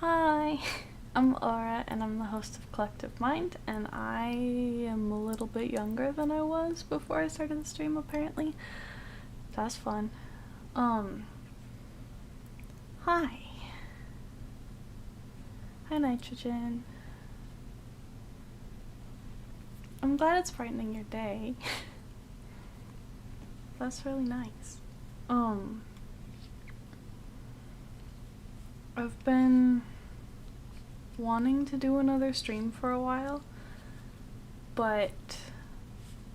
Hi, I'm Aura, and I'm the host of Collective Mind, and I am a little bit younger than I was before I started the stream, apparently. That's fun. Hi. Hi, Nitrogen. I'm glad it's brightening your day. That's really nice. I've been wanting to do another stream for a while, but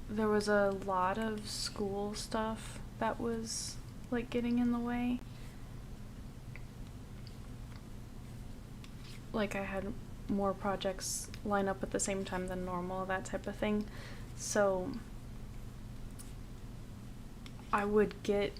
there was a lot of school stuff that was like getting in the way. Like I had more projects line up at the same time than normal, that type of thing. So I would get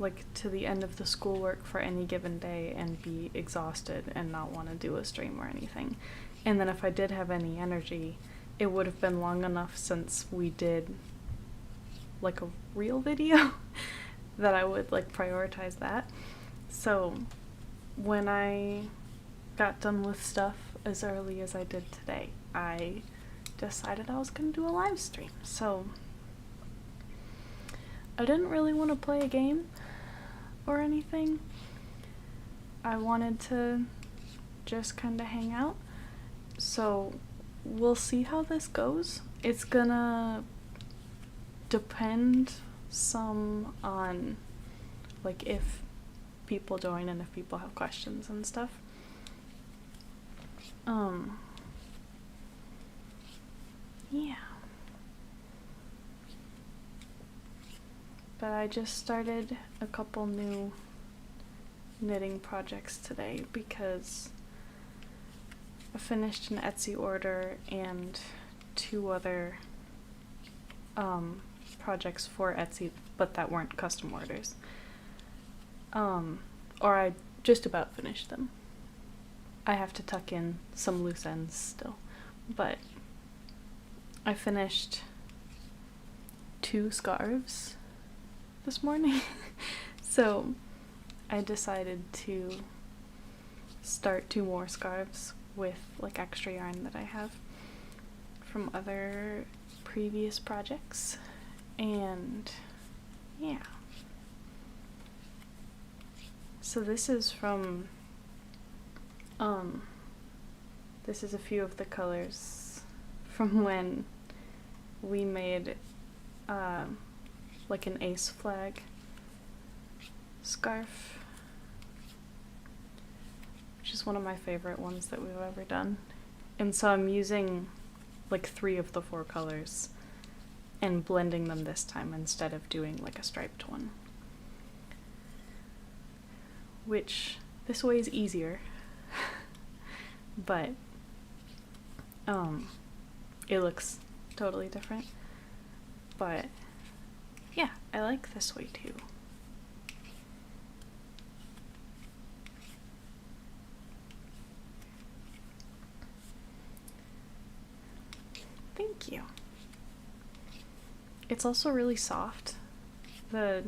like to the end of the schoolwork for any given day and be exhausted and not want to do a stream or anything. And then if I did have any energy, it would have been long enough since we did like a real video that I would like prioritize that. So when I got done with stuff as early as I did today, I decided I was gonna do a live stream. So I didn't really want to play a game or anything. I wanted to just kind of hang out. So we'll see how this goes. It's gonna depend some on like if people join and if people have questions and stuff. Yeah. But I just started a couple new knitting projects today because I finished an Etsy order and 2 other projects for Etsy, but that weren't custom orders. Or I just about finished them. I have to tuck in some loose ends still, but I finished 2 scarves this morning. So I decided to start 2 more scarves with like extra yarn that I have from other previous projects. And yeah. So this is from this is a few of the colors from when we made like an ace flag scarf, which is one of my favorite ones that we've ever done. And so I'm using like 3 of the 4 colors and blending them this time instead of doing like a striped one, which this way is easier. But it looks totally different. But yeah, I like this way too. Thank you. It's also really soft. The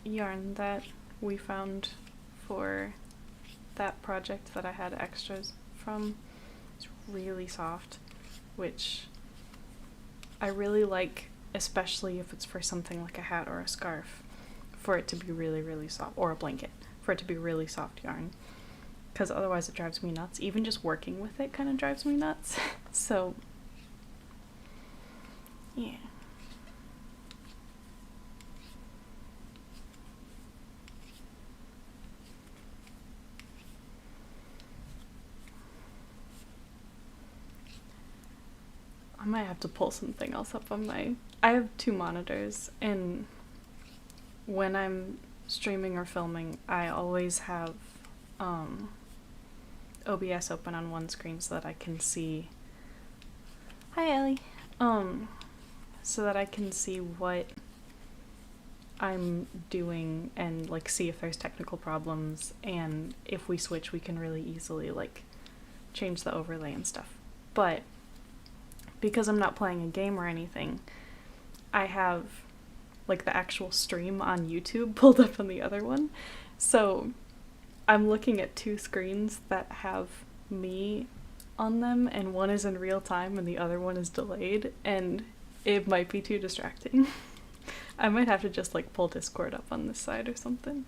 yarn that we found for that project that I had extras from is really soft, which I really like, especially if it's for something like a hat or a scarf, for it to be really, really soft, or a blanket, for it to be really soft yarn, because otherwise it drives me nuts. Even just working with it kind of drives me nuts. So yeah. I might have to pull something else up on my... I have 2 monitors, and when I'm streaming or filming, I always have OBS open on one screen so that I can see... Hi, Ellie! So that I can see what I'm doing and like see if there's technical problems, and if we switch we can really easily like change the overlay and stuff. But because I'm not playing a game or anything, I have like the actual stream on YouTube pulled up on the other one. So I'm looking at two screens that have me on them, and one is in real time and the other one is delayed, and it might be too distracting. I might have to just like pull Discord up on this side or something.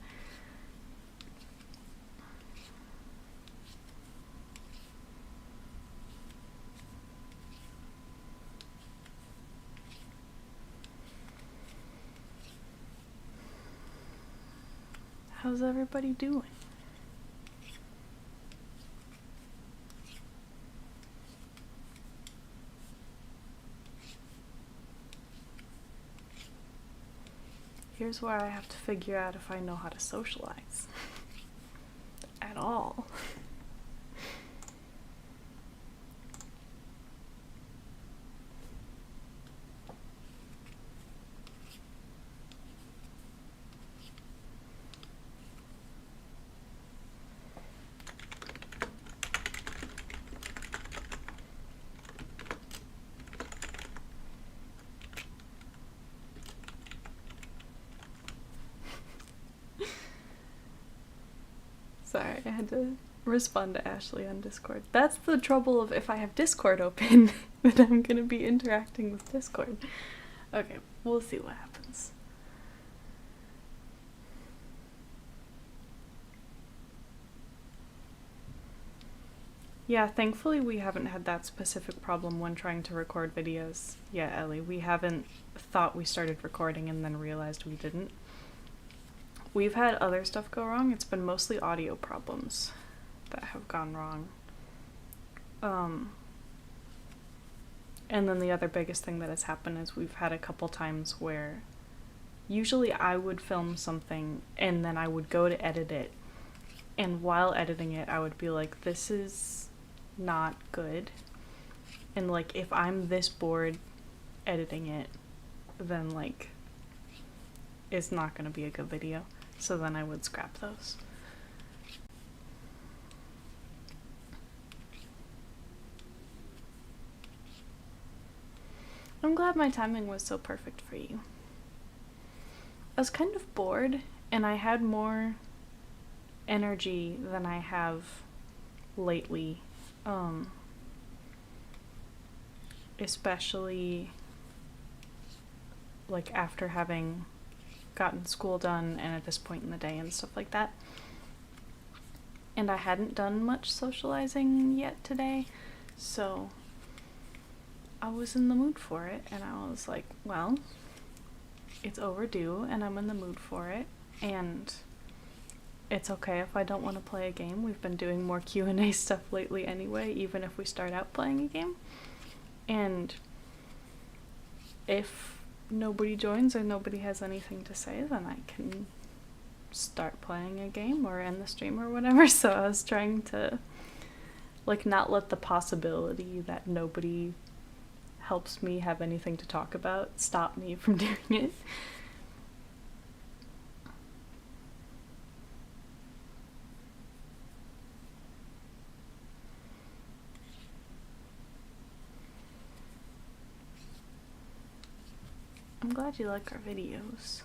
How's everybody doing? Here's where I have to figure out if I know how to socialize. At all. Sorry, I had to respond to Ashley on Discord. That's the trouble of if I have Discord open, that I'm gonna be interacting with Discord. Okay, we'll see what happens. Yeah, thankfully we haven't had that specific problem when trying to record videos yet, Ellie. We haven't thought we started recording and then realized we didn't. We've had other stuff go wrong. It's been mostly audio problems that have gone wrong. And then the other biggest thing that has happened is we've had a couple times where usually I would film something and then I would go to edit it, and while editing it I would be like, this is not good, and like if I'm this bored editing it, then like it's not gonna be a good video. So then I would scrap those. I'm glad my timing was so perfect for you. I was kind of bored, and I had more energy than I have lately. Especially like after having gotten school done and at this point in the day and stuff like that. And I hadn't done much socializing yet today, so I was in the mood for it, and I was like, well, it's overdue and I'm in the mood for it, and it's okay if I don't want to play a game. We've been doing more Q&A stuff lately anyway, even if we start out playing a game. And if nobody joins or nobody has anything to say, then I can start playing a game or end the stream or whatever. So I was trying to like not let the possibility that nobody helps me have anything to talk about stop me from doing it. I'm glad you like our videos.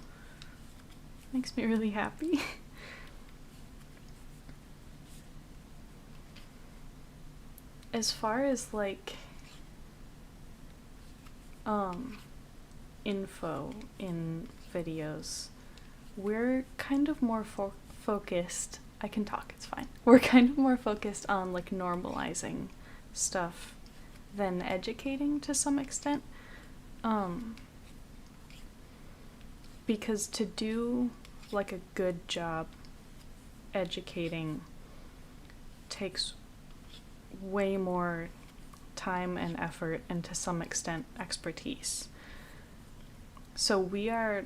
Makes me really happy. As far as like info in videos, we're kind of more focused. I can talk, it's fine. We're kind of more focused on like normalizing stuff than educating to some extent. Because to do like a good job educating takes way more time and effort and to some extent expertise. So we are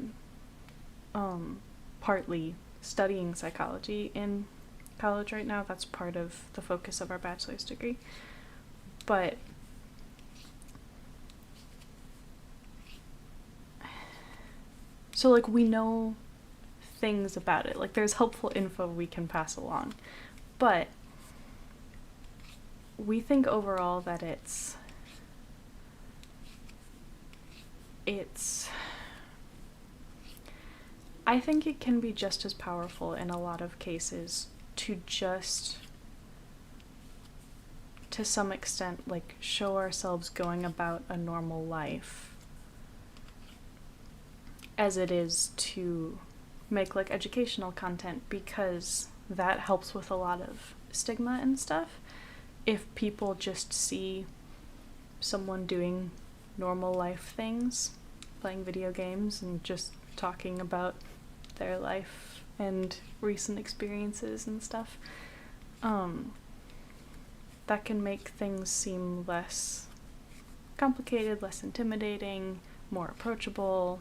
partly studying psychology in college right now. That's part of the focus of our bachelor's degree. But so like we know things about it. Like there's helpful info we can pass along. But we think overall that it's I think it can be just as powerful in a lot of cases to just, to some extent, like, show ourselves going about a normal life as it is to make, like, educational content, because that helps with a lot of stigma and stuff. If people just see someone doing normal life things, playing video games and just talking about their life and recent experiences and stuff, that can make things seem less complicated, less intimidating, more approachable,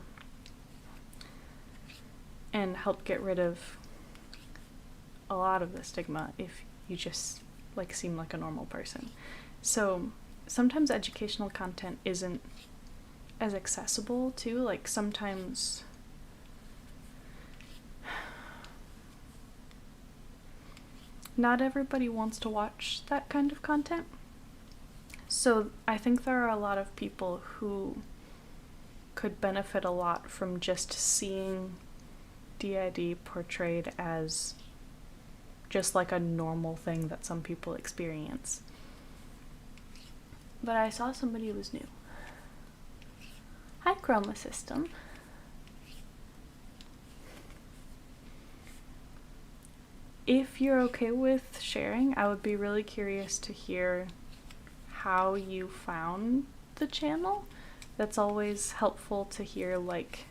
and help get rid of a lot of the stigma if you just, like, seem like a normal person. So sometimes educational content isn't as accessible too. Like, sometimes not everybody wants to watch that kind of content. So I think there are a lot of people who could benefit a lot from just seeing DID portrayed as just like a normal thing that some people experience. But I saw somebody who was new. Hi, Chroma System. If you're okay with sharing, I would be really curious to hear how you found the channel. That's always helpful to hear, like,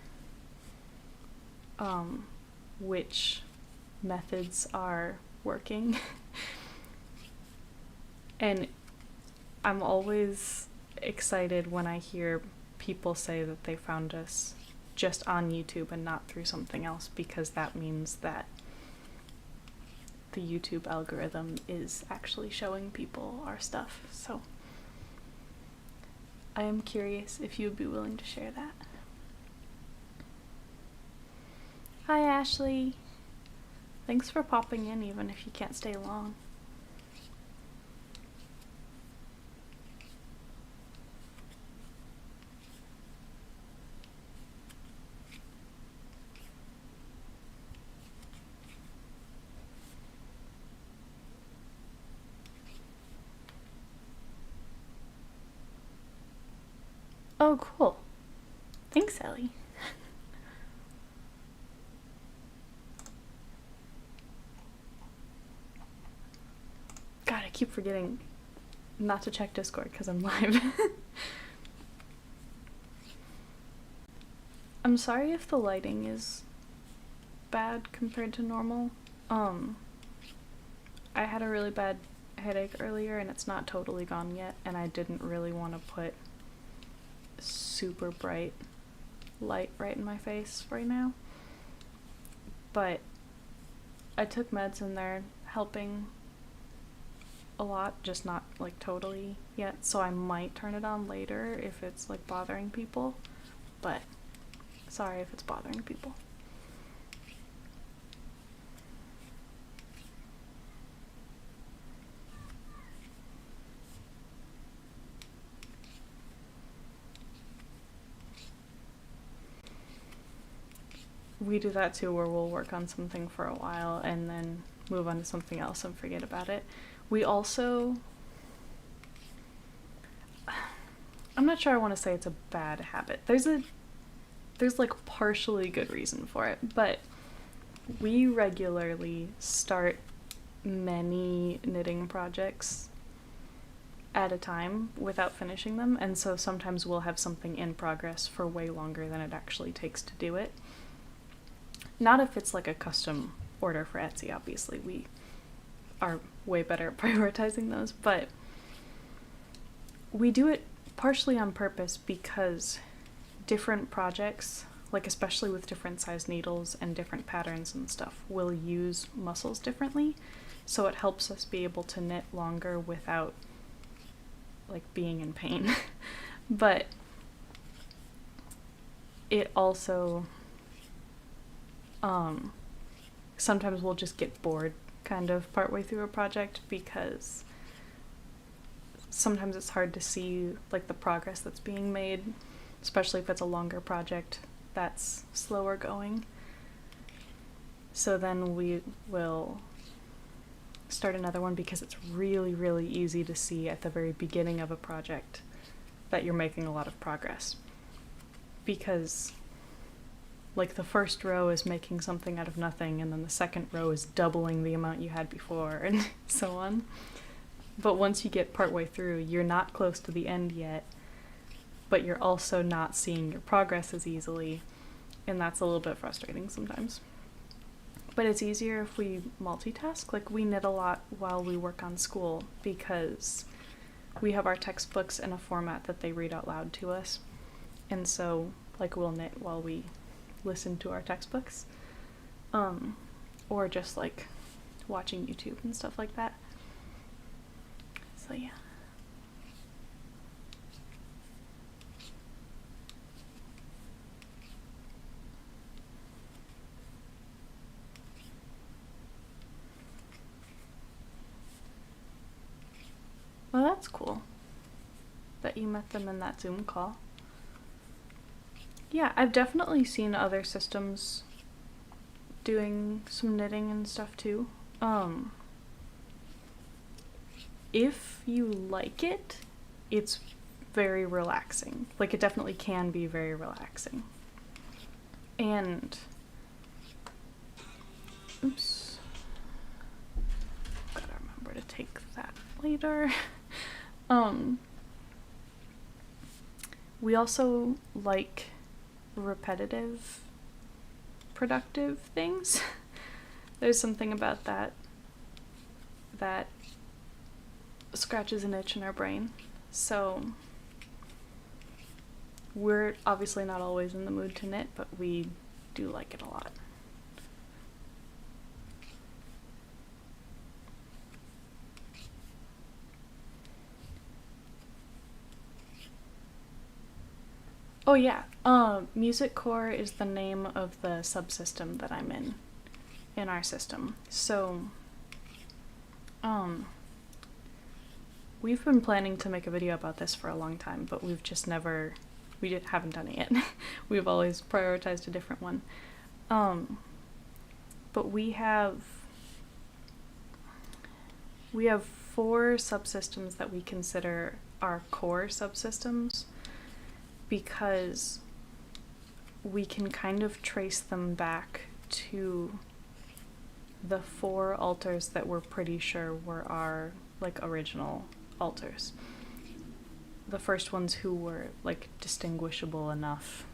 which methods are working. And I'm always excited when I hear people say that they found us just on YouTube and not through something else, because that means that the YouTube algorithm is actually showing people our stuff. So I am curious if you would be willing to share that. Hi, Ashley. Thanks for popping in even if you can't stay long. Oh, cool. Thanks, Ellie. God, I keep forgetting not to check Discord because I'm live. I'm sorry if the lighting is bad compared to normal. I had a really bad headache earlier and it's not totally gone yet, and I didn't really want to put super bright light right in my face right now. But I took meds and they're helping a lot, just not like totally yet, so I might turn it on later if it's like bothering people, but sorry if it's bothering people. We do that too, where we'll work on something for a while and then move on to something else and forget about it. We also, I'm not sure I want to say it's a bad habit. There's like partially good reason for it, but we regularly start many knitting projects at a time without finishing them, and so sometimes we'll have something in progress for way longer than it actually takes to do it. Not if it's like a custom order for Etsy, obviously. We are way better at prioritizing those, but we do it partially on purpose because different projects, like especially with different size needles and different patterns and stuff, will use muscles differently, so it helps us be able to knit longer without like being in pain. But it also sometimes we'll just get bored kind of partway through a project, because sometimes it's hard to see like the progress that's being made, especially if it's a longer project that's slower going. So then we will start another one, because it's really, really easy to see at the very beginning of a project that you're making a lot of progress. Because, like, the first row is making something out of nothing, and then the second row is doubling the amount you had before, and so on. But once you get partway through, you're not close to the end yet, but you're also not seeing your progress as easily, and that's a little bit frustrating sometimes. But it's easier if we multitask. Like, we knit a lot while we work on school, because we have our textbooks in a format that they read out loud to us. And so, like, we'll knit while we listen to our textbooks. Or just, like, watching YouTube and stuff like that. So, yeah. Well, that's cool that you met them in that Zoom call. Yeah, I've definitely seen other systems doing some knitting and stuff too. If you like it, it's very relaxing. Like, it definitely can be very relaxing. And, oops, gotta remember to take that later. We also like repetitive, productive things. There's something about that scratches an itch in our brain. So we're obviously not always in the mood to knit, but we do like it a lot. Oh yeah, Music Core is the name of the subsystem that I'm in our system. So, we've been planning to make a video about this for a long time, but we've just haven't done it yet. We've always prioritized a different one. But we have 4 subsystems that we consider our core subsystems, because we can kind of trace them back to the 4 altars that we're pretty sure were our, like, original altars. The first ones who were, like, distinguishable enough,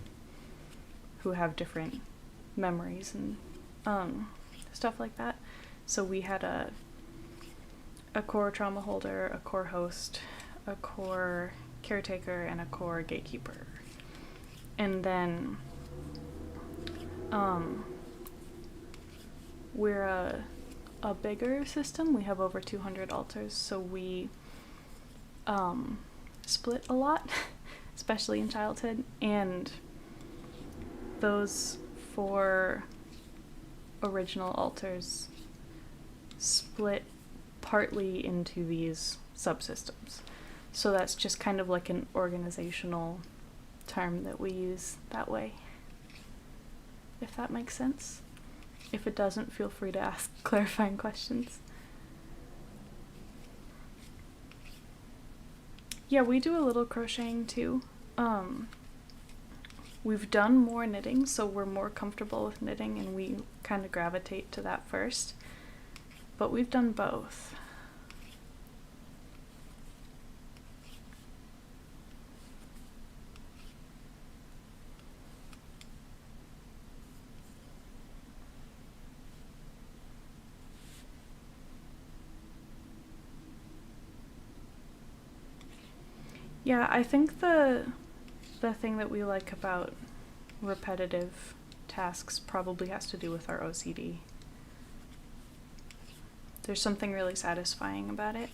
who have different memories and stuff like that. So we had a core trauma holder, a core host, a core caretaker, and a core gatekeeper. And then we're a bigger system. We have over 200 altars, so we split a lot, especially in childhood, and those 4 original altars split partly into these subsystems. So that's just kind of like an organizational term that we use that way, if that makes sense. If it doesn't, feel free to ask clarifying questions. Yeah, we do a little crocheting too. We've done more knitting, so we're more comfortable with knitting, and we kind of gravitate to that first. But we've done both. Yeah, I think the thing that we like about repetitive tasks probably has to do with our OCD. There's something really satisfying about it.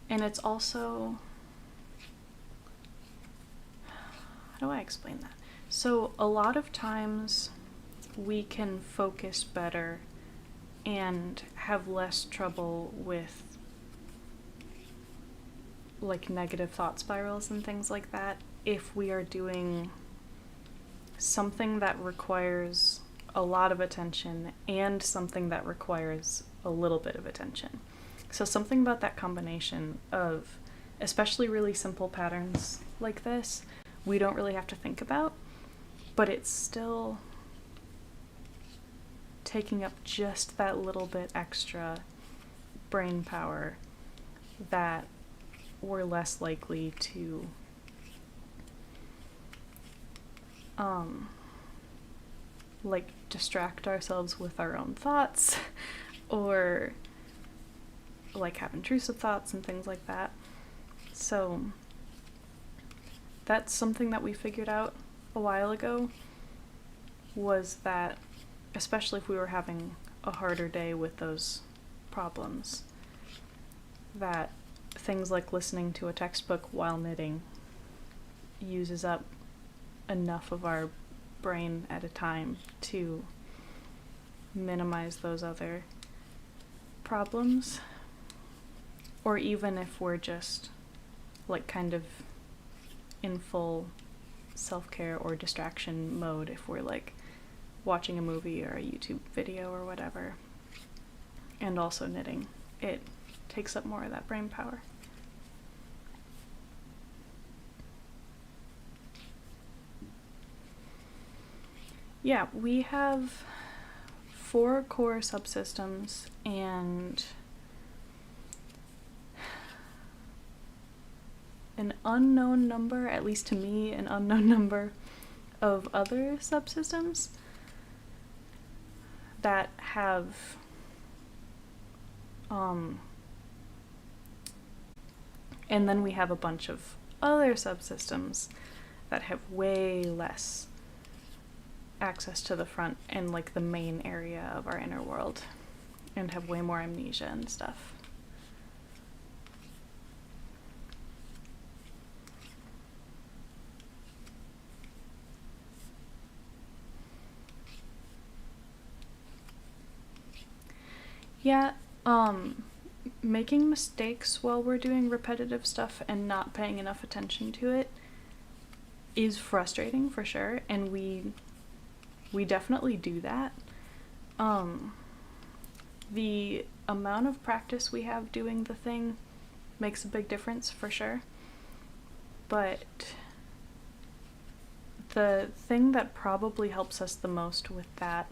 And it's also, how do I explain that? So a lot of times we can focus better and have less trouble with, like, negative thought spirals and things like that if we are doing something that requires a lot of attention and something that requires a little bit of attention. So something about that combination of, especially really simple patterns like this, we don't really have to think about, but it's still taking up just that little bit extra brain power that we're less likely to like distract ourselves with our own thoughts or like have intrusive thoughts and things like that. So that's something that we figured out a while ago, was that especially if we were having a harder day with those problems, that things like listening to a textbook while knitting uses up enough of our brain at a time to minimize those other problems. Or even if we're just like kind of in full self-care or distraction mode, if we're like watching a movie or a YouTube video or whatever, and also knitting, it takes up more of that brain power. Yeah, we have 4 core subsystems and an unknown number, at least to me, an unknown number of other subsystems that have and then we have a bunch of other subsystems that have way less access to the front and like the main area of our inner world and have way more amnesia and stuff. Yeah, making mistakes while we're doing repetitive stuff and not paying enough attention to it is frustrating for sure, and we definitely do that. The amount of practice we have doing the thing makes a big difference for sure, but the thing that probably helps us the most with that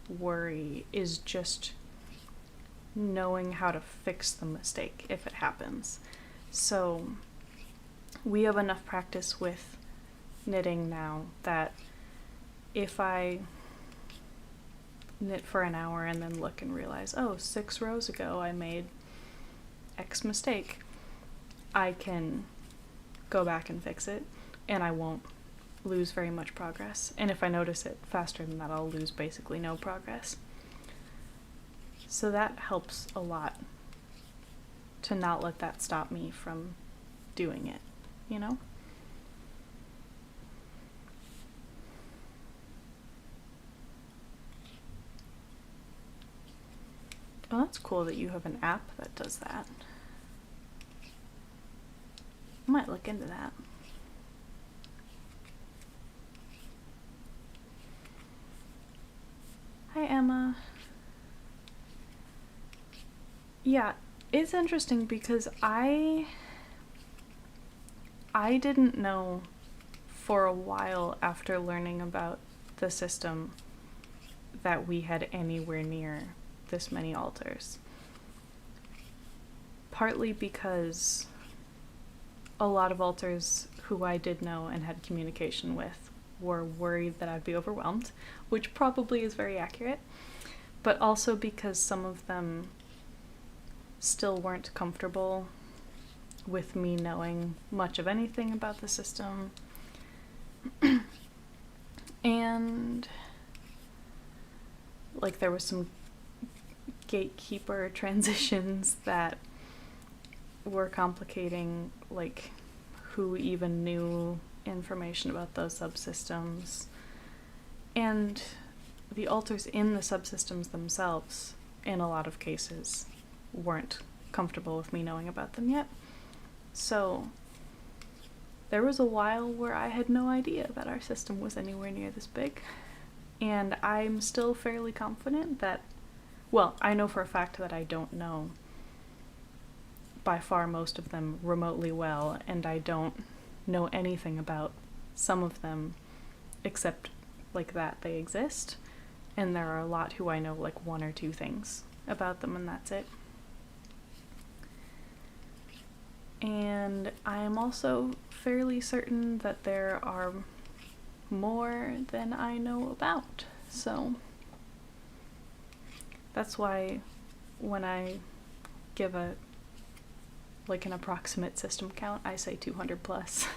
worry is just knowing how to fix the mistake if it happens. So we have enough practice with knitting now that if I knit for an hour and then look and realize, oh, 6 rows ago I made X mistake, I can go back and fix it and I won't lose very much progress. And if I notice it faster than that, I'll lose basically no progress. So that helps a lot to not let that stop me from doing it, you know? Well, that's cool that you have an app that does that. I might look into that. Hi, Emma. Yeah, it's interesting because I didn't know for a while after learning about the system that we had anywhere near this many altars. Partly because a lot of altars who I did know and had communication with were worried that I'd be overwhelmed, which probably is very accurate, but also because some of them still weren't comfortable with me knowing much of anything about the system. And like there was some gatekeeper transitions that were complicating like who even knew information about those subsystems, and the altars in the subsystems themselves in a lot of cases weren't comfortable with me knowing about them yet. So there was a while where I had no idea that our system was anywhere near this big. And I'm still fairly confident that, well, I know for a fact that I don't know by far most of them remotely well, and I don't know anything about some of them except like that they exist. And there are a lot who I know like one or two things about them, and that's it. And I am also fairly certain that there are more than I know about. So that's why when I give an approximate system count, I say 200 plus.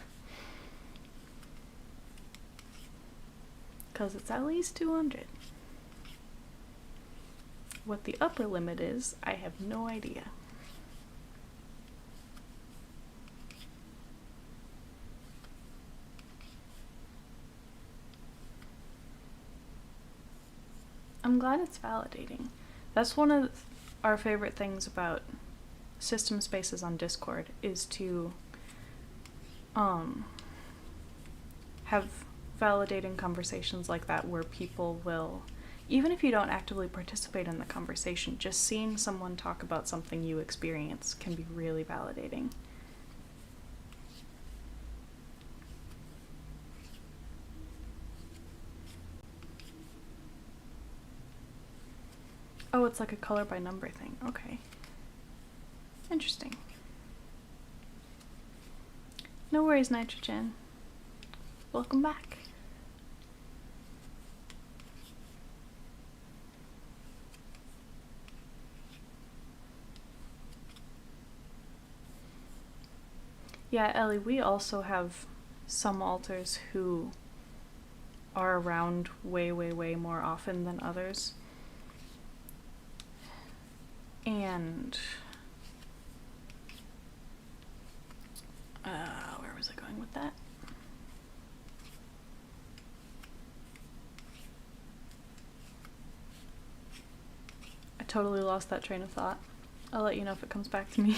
Because it's at least 200. What the upper limit is, I have no idea. I'm glad it's validating. That's one of our favorite things about system spaces on Discord, is to have validating conversations like that where people will, even if you don't actively participate in the conversation, just seeing someone talk about something you experience can be really validating. Oh, it's like a color by number thing. Okay. Interesting. No worries, Nitrogen. Welcome back. Yeah, Ellie, we also have some alters who are around way, way, way more often than others. And where was I going with that? I totally lost that train of thought. I'll let you know if it comes back to me.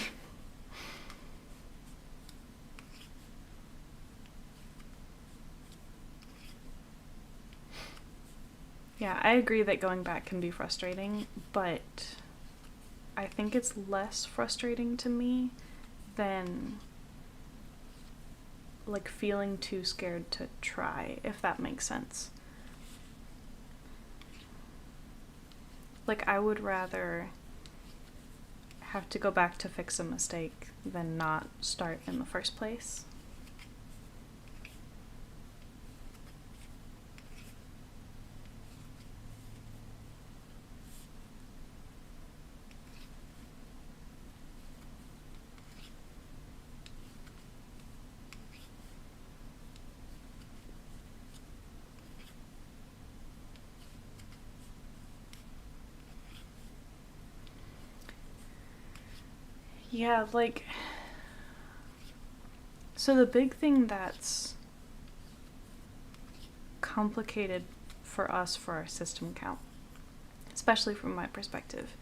Yeah, I agree that going back can be frustrating, but I think it's less frustrating to me than like feeling too scared to try, if that makes sense. Like, I would rather have to go back to fix a mistake than not start in the first place. Yeah, like, so the big thing that's complicated for us for our system count, especially from my perspective,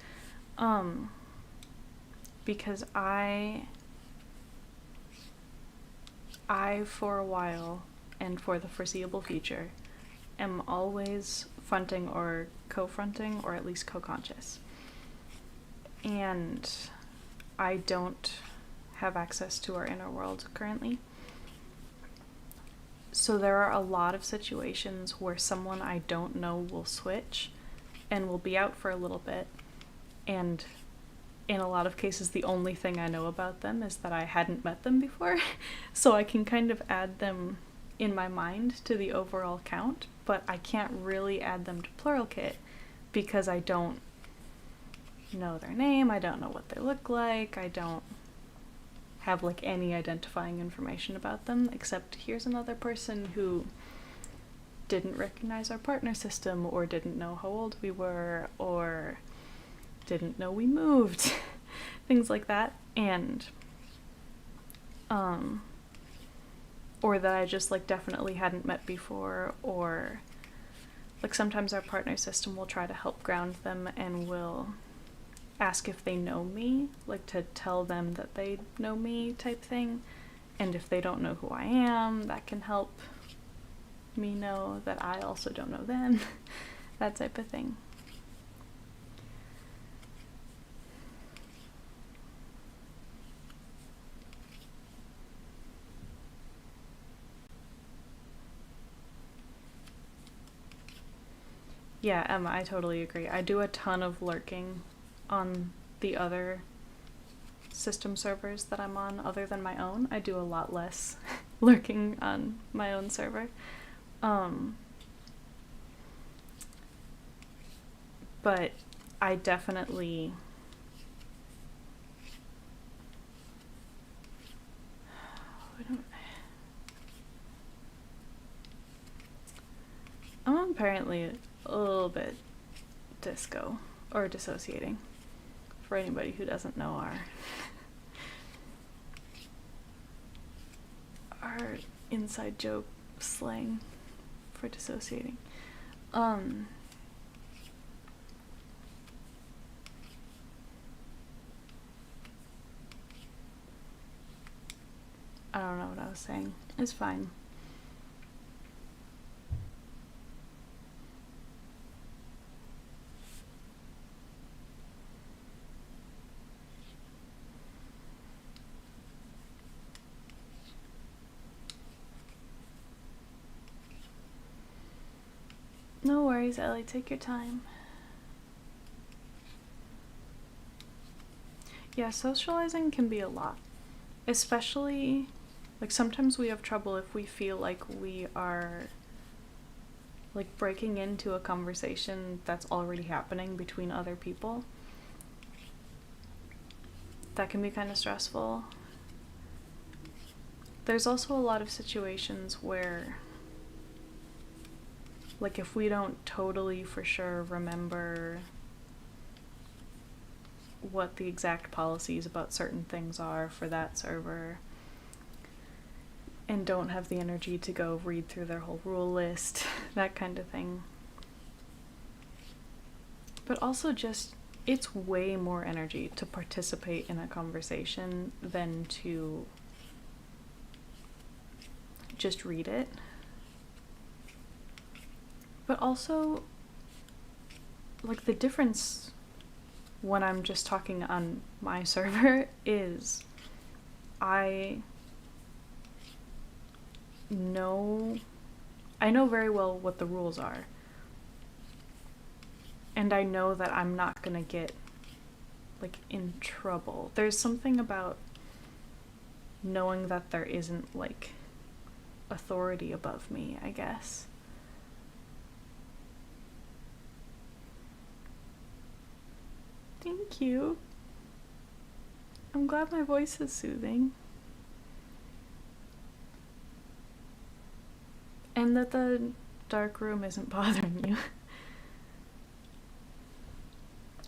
because I for a while and for the foreseeable future am always fronting or co-fronting, or at least co-conscious. And I don't have access to our inner world currently. So there are a lot of situations where someone I don't know will switch and will be out for a little bit, and in a lot of cases the only thing I know about them is that I hadn't met them before. So I can kind of add them in my mind to the overall count, but I can't really add them to Plural Kit because I don't know their name, I don't know what they look like, I don't have like any identifying information about them, except here's another person who didn't recognize our partner system, or didn't know how old we were, or didn't know we moved. Things like that. And or that I just like definitely hadn't met before, or like sometimes our partner system will try to help ground them and will ask if they know me, like to tell them that they know me type thing. And if they don't know who I am, that can help me know that I also don't know them, that type of thing. Yeah, Emma, I totally agree. I do a ton of lurking on the other system servers that I'm on other than my own. I do a lot less lurking on my own server. But I definitely I'm apparently a little bit disco or dissociating for anybody who doesn't know our inside joke slang for dissociating. I don't know what I was saying. It's fine. No worries, Ellie. Take your time. Yeah, socializing can be a lot. Especially, like, sometimes we have trouble if we feel like we are, like, breaking into a conversation that's already happening between other people. That can be kind of stressful. There's also a lot of situations where, like, if we don't totally for sure remember what the exact policies about certain things are for that server and don't have the energy to go read through their whole rule list, that kind of thing. But also just, it's way more energy to participate in a conversation than to just read it. But also, like, the difference when I'm just talking on my server is I know very well what the rules are. And I know that I'm not gonna get, like, in trouble. There's something about knowing that there isn't, like, authority above me, I guess. Thank you. I'm glad my voice is soothing. And that the dark room isn't bothering you.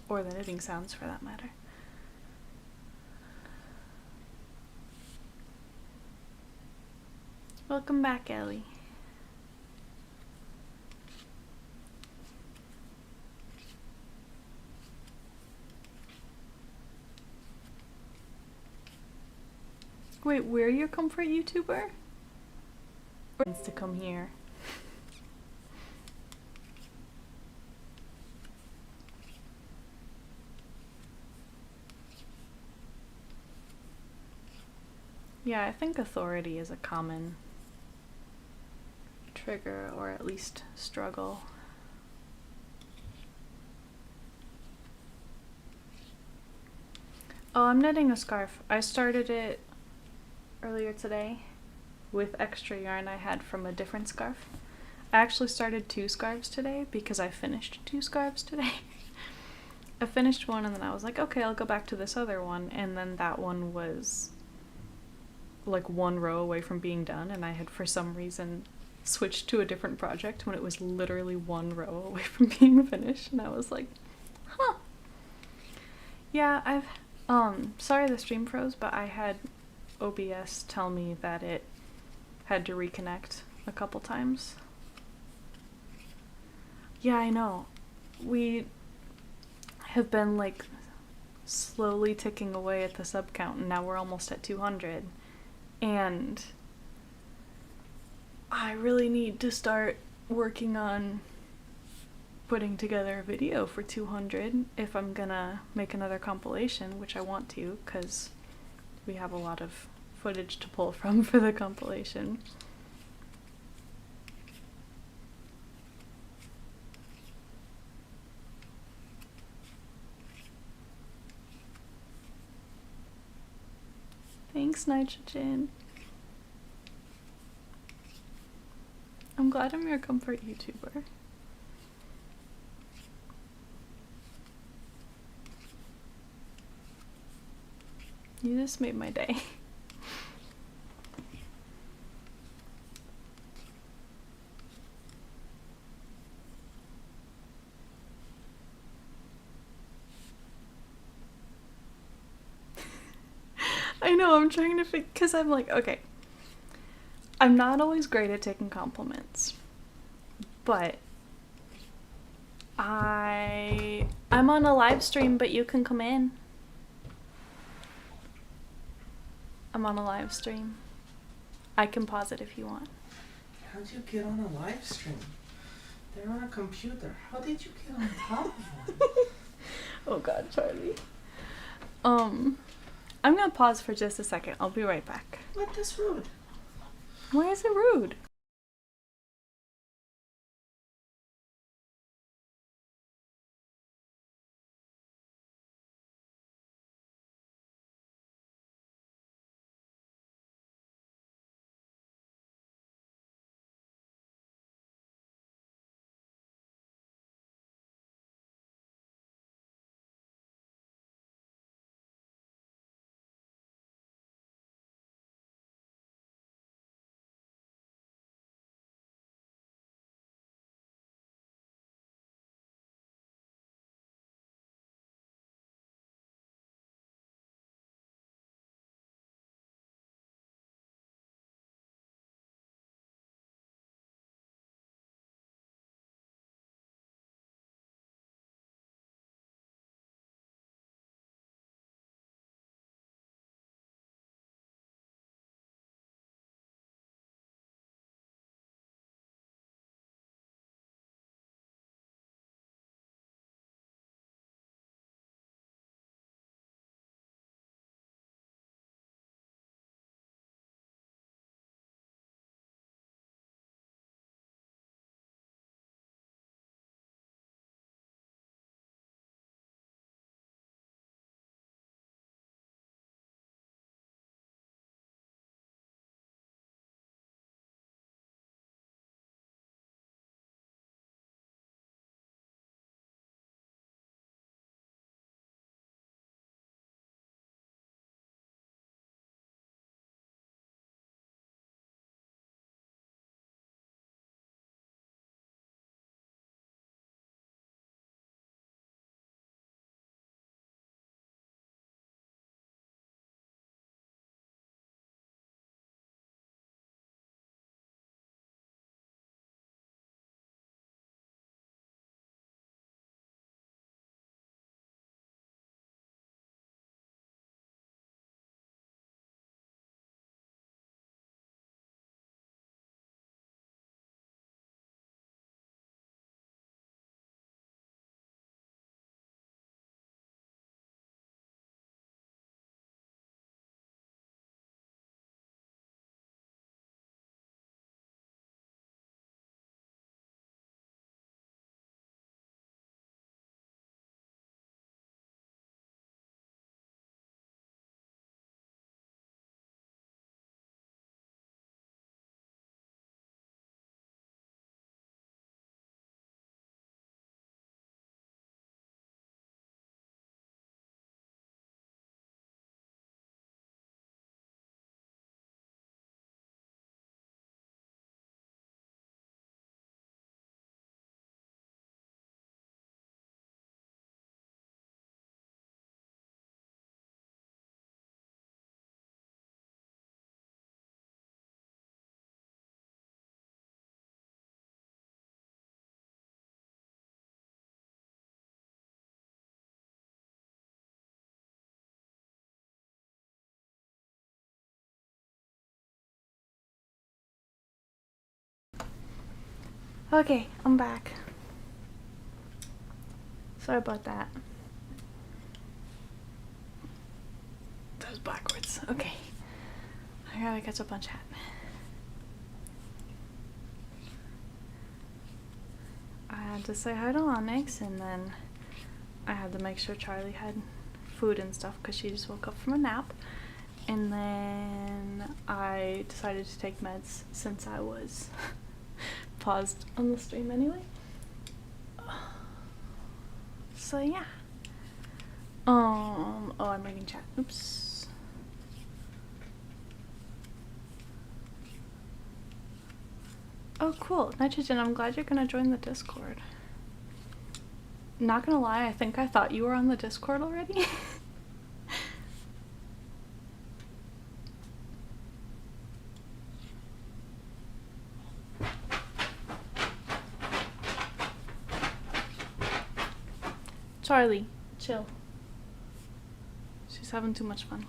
Or the knitting sounds, for that matter. Welcome back, Ellie. Wait, we're your comfort YouTuber? Or needs to come here? Yeah, I think authority is a common trigger, or at least struggle. Oh, I'm knitting a scarf. I started it earlier today with extra yarn I had from a different scarf. I actually started 2 scarves today because I finished 2 scarves today. I finished one and then I was like, okay, I'll go back to this other one, and then that one was like 1 row away from being done, and I had for some reason switched to a different project when it was literally 1 row away from being finished, and I was like, huh. Yeah, sorry the stream froze, but I had OBS tell me that it had to reconnect a couple times. Yeah, I know. We have been, like, slowly ticking away at the sub count, and now we're almost at 200. And I really need to start working on putting together a video for 200 if I'm gonna make another compilation, which I want to because we have a lot of footage to pull from for the compilation. Thanks, Nitrogen. I'm glad I'm your comfort YouTuber. You just made my day. I know, I'm trying to figure, because I'm like, okay, I'm not always great at taking compliments, but I'm on a live stream, but you can come in. I'm on a live stream. I can pause it if you want. How'd you get on a live stream? They're on a computer. How did you get on top of one? Oh god, Charlie. I'm gonna pause for just a second. I'll be right back. What? That's rude. Why is it rude? Okay, I'm back. Sorry about that. That was backwards. Okay. I gotta catch up on chat. I had to say hi to Onyx, and then I had to make sure Charlie had food and stuff because she just woke up from a nap. And then I decided to take meds since I was paused on the stream anyway. So yeah. Oh, I'm reading chat. Oops. Oh, cool. Nitrogen, I'm glad you're gonna join the Discord. Not gonna lie, I think I thought you were on the Discord already. Charlie, chill. She's having too much fun.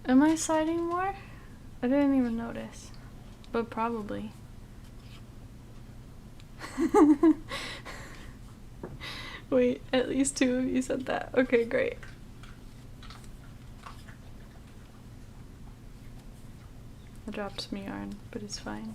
Am I sliding more? I didn't even notice. But probably. Wait, at least 2 of you said that. Okay, great. I dropped some yarn, but it's fine.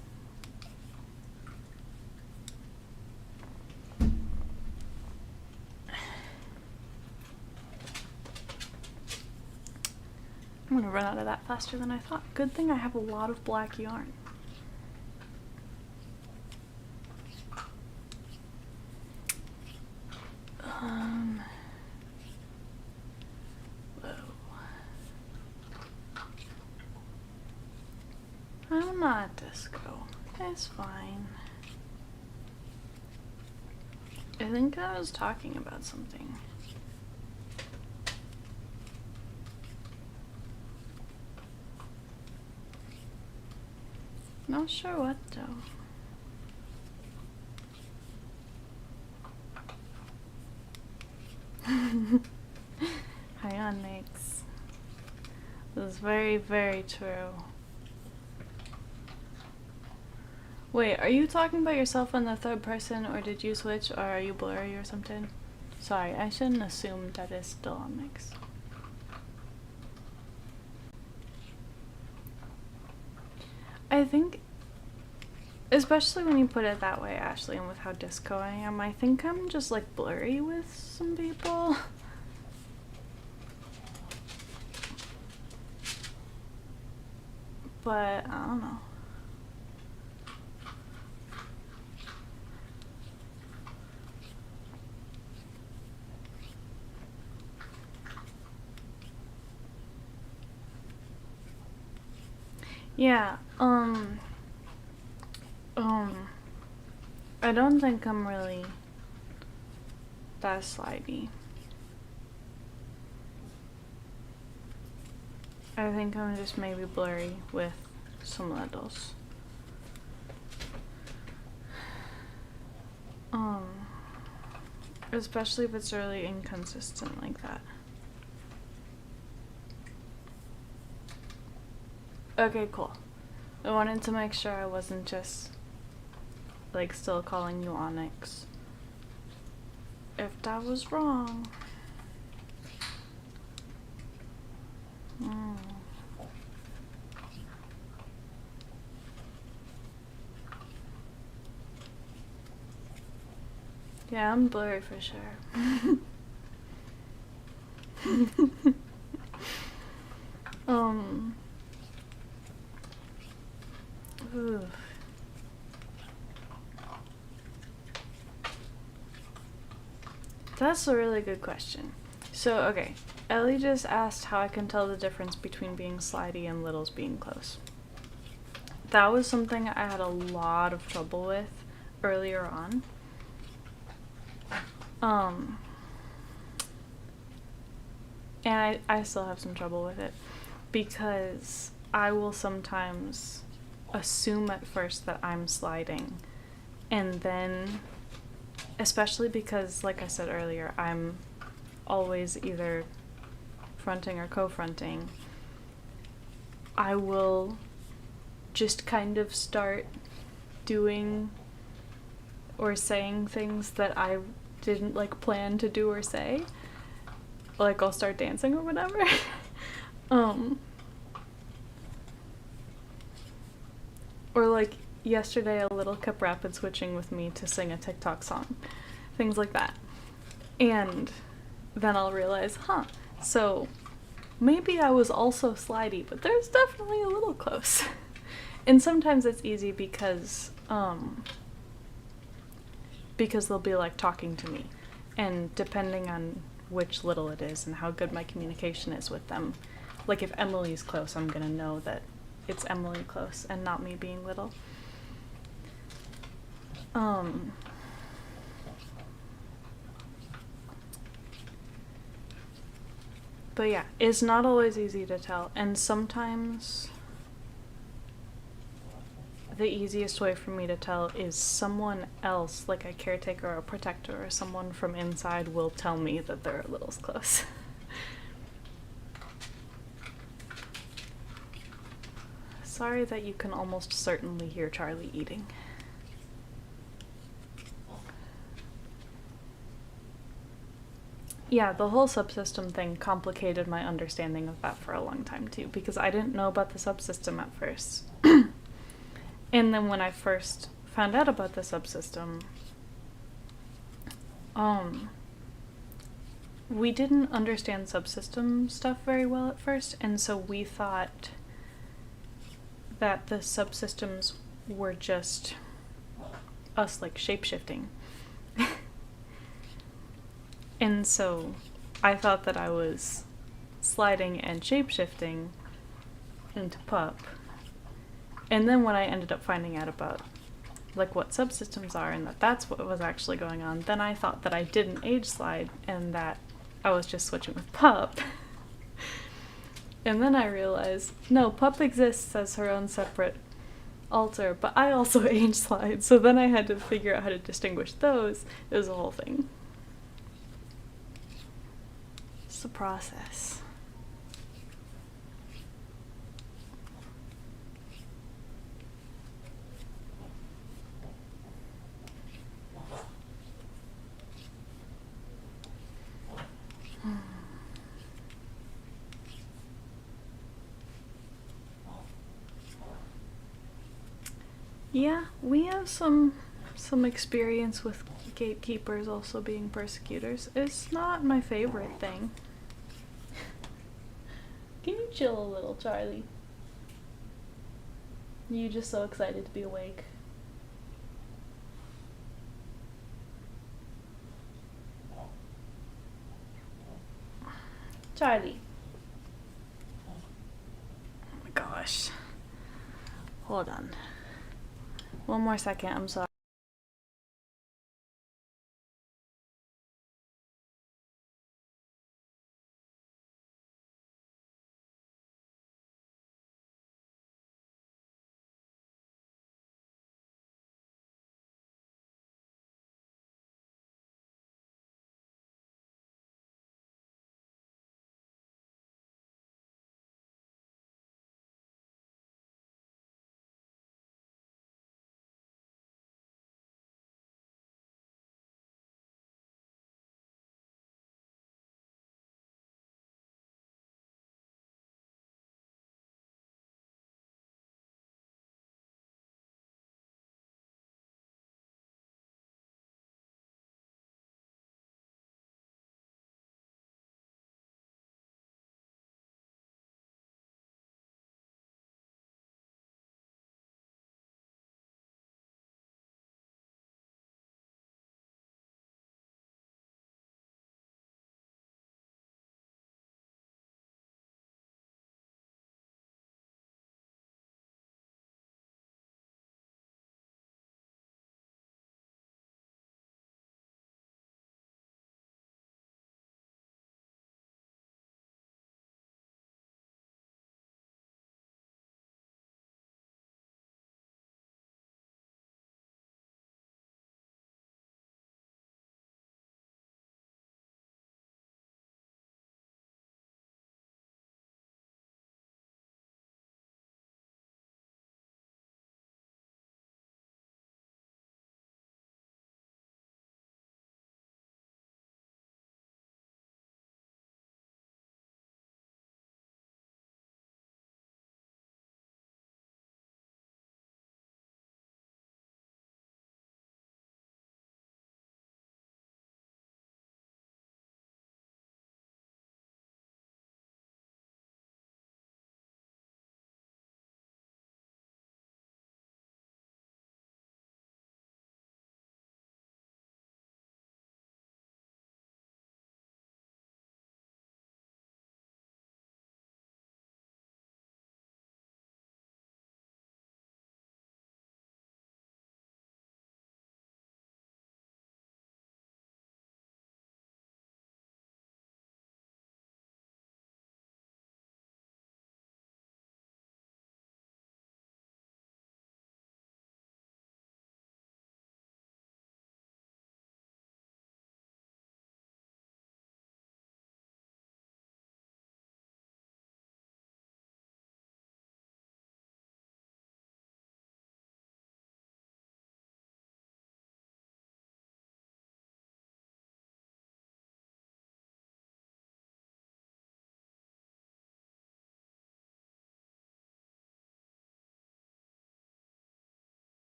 I'm gonna run out of that faster than I thought. Good thing I have a lot of black yarn. Whoa. I'm not disco. It's fine. I think I was talking about something. Not sure what though. Hi Onyx. This is very, very true. Wait, are you talking about yourself in the third person, or did you switch, or are you blurry or something? Sorry, I shouldn't assume that it's still Onyx. I think, especially when you put it that way, Ashley, and with how disco I am, I think I'm just like blurry with some people. But I don't know. Yeah, I don't think I'm really that slidey. I think I'm just maybe blurry with some littles. Especially if it's really inconsistent like that. Okay, cool. I wanted to make sure I wasn't just like still calling you Onyx. If that was wrong. Yeah, I'm blurry for sure. Ooh. That's a really good question. So, okay, Ellie just asked how I can tell the difference between being slidey and littles being close. That was something I had a lot of trouble with earlier on. And I still have some trouble with it because I will sometimes assume at first that I'm sliding and then especially because, like I said earlier, I'm always either fronting or co-fronting. I will just kind of start doing or saying things that I didn't like plan to do or say. Like I'll start dancing or whatever. Or like yesterday a little kept rapid switching with me to sing a TikTok song. Things like that. And then I'll realize, so maybe I was also slidey, but there's definitely a little close. And sometimes it's easy because they'll be like talking to me, and depending on which little it is and how good my communication is with them, like if Emily's close, I'm gonna know that it's Emily close and not me being little. But yeah, it's not always easy to tell, and sometimes the easiest way for me to tell is someone else, like a caretaker or a protector or someone from inside, will tell me that they're a little close. Sorry that you can almost certainly hear Charlie eating. Yeah, the whole subsystem thing complicated my understanding of that for a long time too, because I didn't know about the subsystem at first. And then when I first found out about the subsystem, we didn't understand subsystem stuff very well at first, and so we thought that the subsystems were just us like shape-shifting. And so I thought that I was sliding and shape-shifting into pup. And then when I ended up finding out about like what subsystems are and that that's what was actually going on, then I thought that I didn't age slide and that I was just switching with pup. And then I realized, no, pup exists as her own separate alter, but I also age slide, so then I had to figure out how to distinguish those. It was a whole thing. It's a process. Yeah, we have some experience with gatekeepers also being persecutors. It's not my favorite thing. Can you chill a little, Charlie? You just so excited to be awake. Charlie. Oh my gosh. Hold on. One more second, I'm sorry.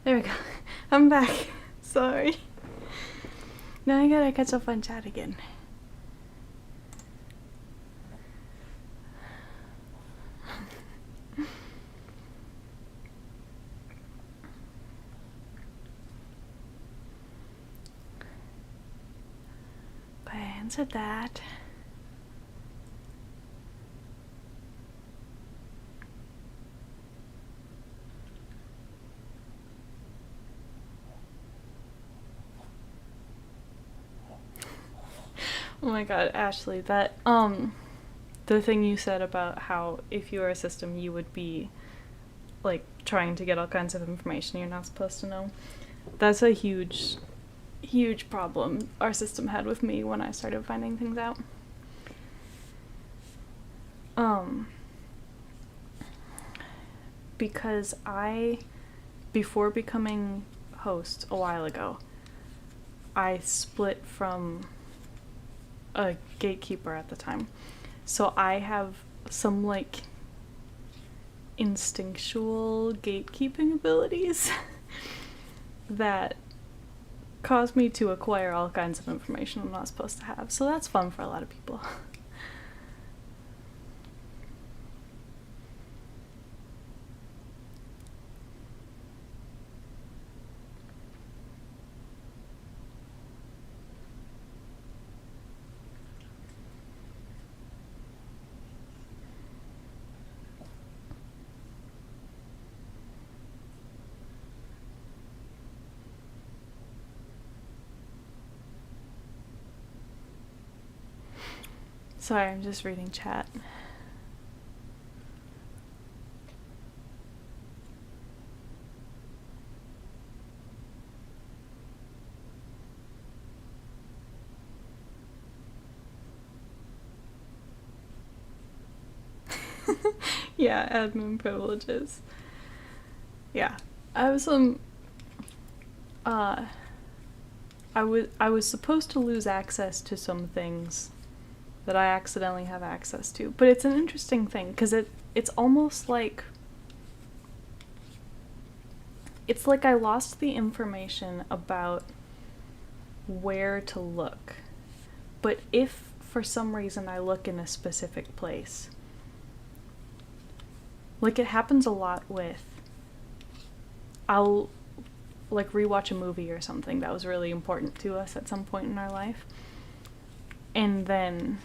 There we go. I'm back. Sorry. Now I gotta catch up on chat again. But I answered that. Oh my god, Ashley, that, the thing you said about how if you were a system, you would be, like, trying to get all kinds of information you're not supposed to know. That's a huge, huge problem our system had with me when I started finding things out. Because before becoming host a while ago, I split from a gatekeeper at the time. So I have some, like, instinctual gatekeeping abilities that cause me to acquire all kinds of information I'm not supposed to have. So that's fun for a lot of people. Sorry, I'm just reading chat. Yeah, admin privileges. Yeah, I was I was supposed to lose access to some things that I accidentally have access to, but it's an interesting thing because it's almost like it's like I lost the information about where to look. But if for some reason I look in a specific place, like it happens a lot with, I'll like rewatch a movie or something that was really important to us at some point in our life, and then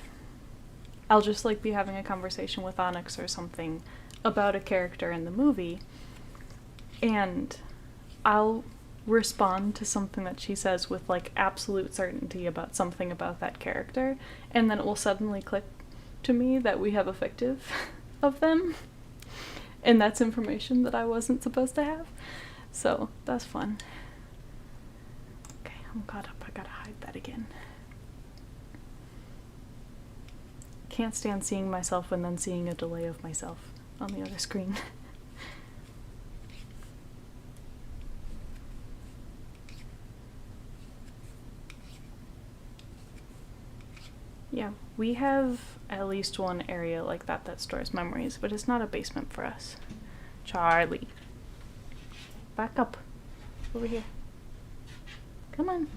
I'll just like be having a conversation with Onyx or something about a character in the movie, and I'll respond to something that she says with like absolute certainty about something about that character, and then it will suddenly click to me that we have a fictive of them, and that's information that I wasn't supposed to have. So that's fun. Okay, I'm caught up. I gotta hide that again. Can't stand seeing myself and then seeing a delay of myself on the other screen. Yeah, we have at least one area like that that stores memories, but it's not a basement for us. Charlie. Back up. Over here. Come on.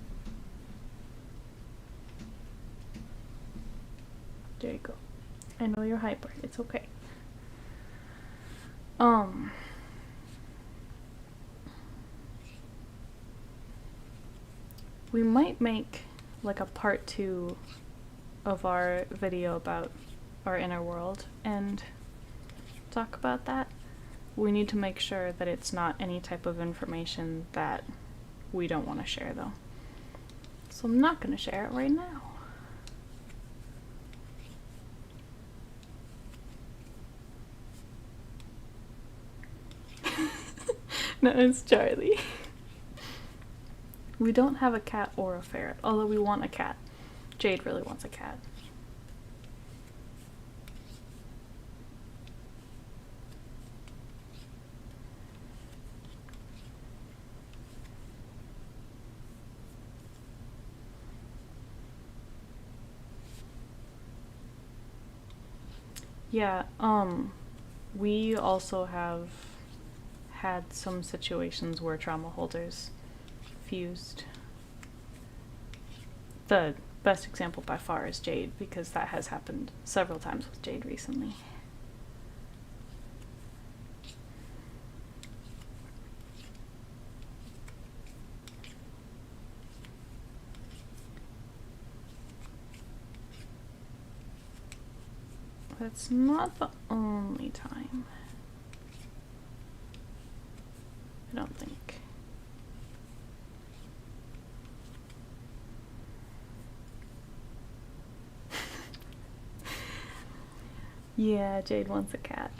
There you go. I know you're hyper. It's okay. We might make like a part 2 of our video about our inner world and talk about that. We need to make sure that it's not any type of information that we don't want to share though. So I'm not going to share it right now. No, it's Charlie. We don't have a cat or a ferret, although we want a cat. Jade really wants a cat. Yeah, we also have had some situations where trauma holders fused. The best example by far is Jade, because that has happened several times with Jade recently. That's not the only time. I don't think. Yeah, Jade wants a cat.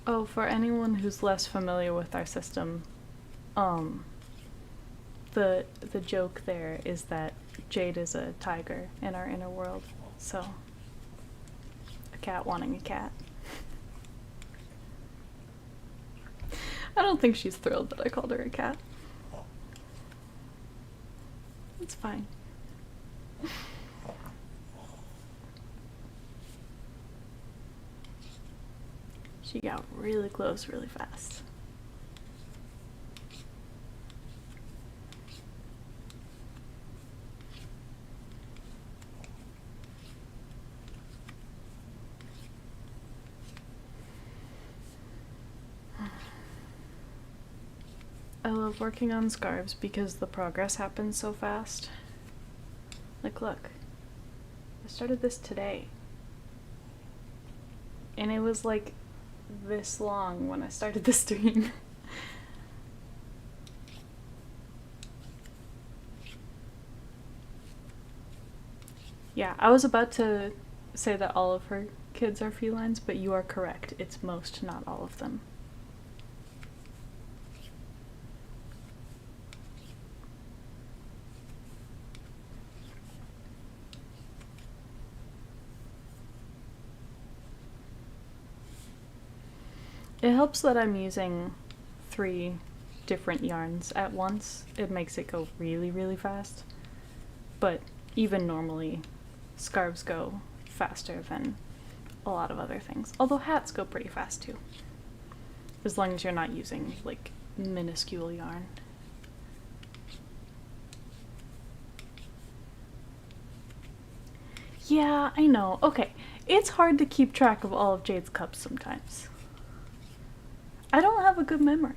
Oh, for anyone who's less familiar with our system, the joke there is that Jade is a tiger in our inner world, so a cat wanting a cat. I don't think she's thrilled that I called her a cat. It's fine. She got really close really fast. I love working on scarves because the progress happens so fast. Like, look, I started this today. And it was like this long when I started the stream. Yeah, I was about to say that all of her kids are felines, but you are correct. It's most, not all of them. It helps that I'm using 3 different yarns at once. It makes it go really, really fast. But even normally, scarves go faster than a lot of other things. Although hats go pretty fast too. As long as you're not using, like, minuscule yarn. Yeah, I know. Okay, it's hard to keep track of all of Jade's cups sometimes. I don't have a good memory.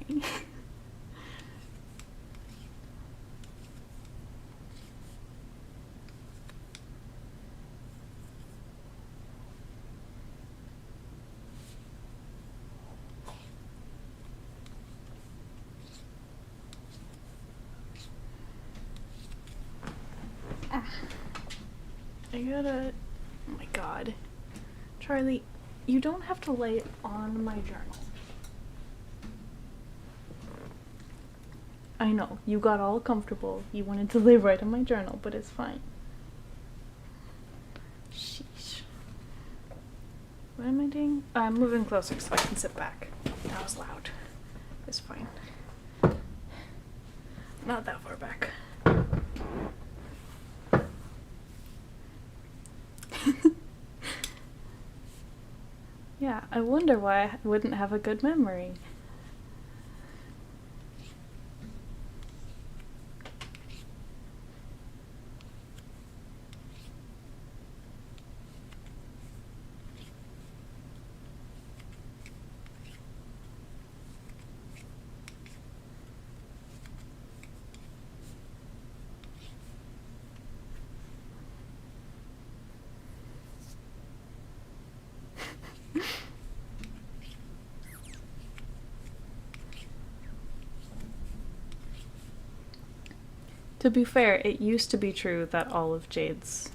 I gotta... Oh my god. Charlie, you don't have to lay it on my journal. I know, you got all comfortable. You wanted to lay right on my journal, but it's fine. Sheesh. What am I doing? I'm moving closer so I can sit back. That was loud. It's fine. Not that far back. Yeah, I wonder why I wouldn't have a good memory. To be fair, it used to be true that all of Jade's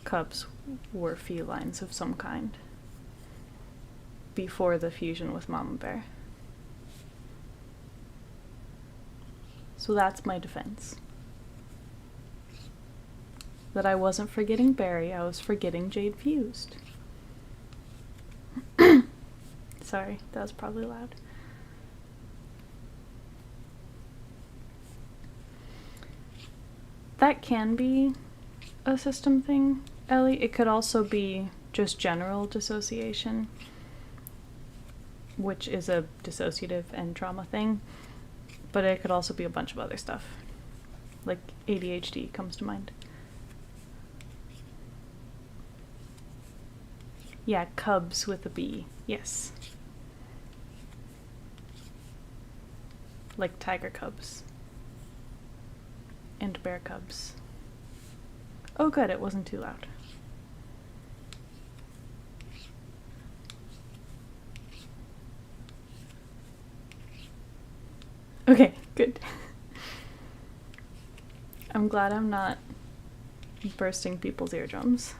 cubs were felines of some kind before the fusion with Mama Bear. So that's my defense. That I wasn't forgetting Barry, I was forgetting Jade fused. Sorry, that was probably loud. That can be a system thing, Ellie. It could also be just general dissociation, which is a dissociative and trauma thing, but it could also be a bunch of other stuff. Like ADHD comes to mind. Yeah, cubs with a B. Yes. Like tiger cubs. And bear cubs. Oh good, it wasn't too loud. Okay, good. I'm glad I'm not bursting people's eardrums.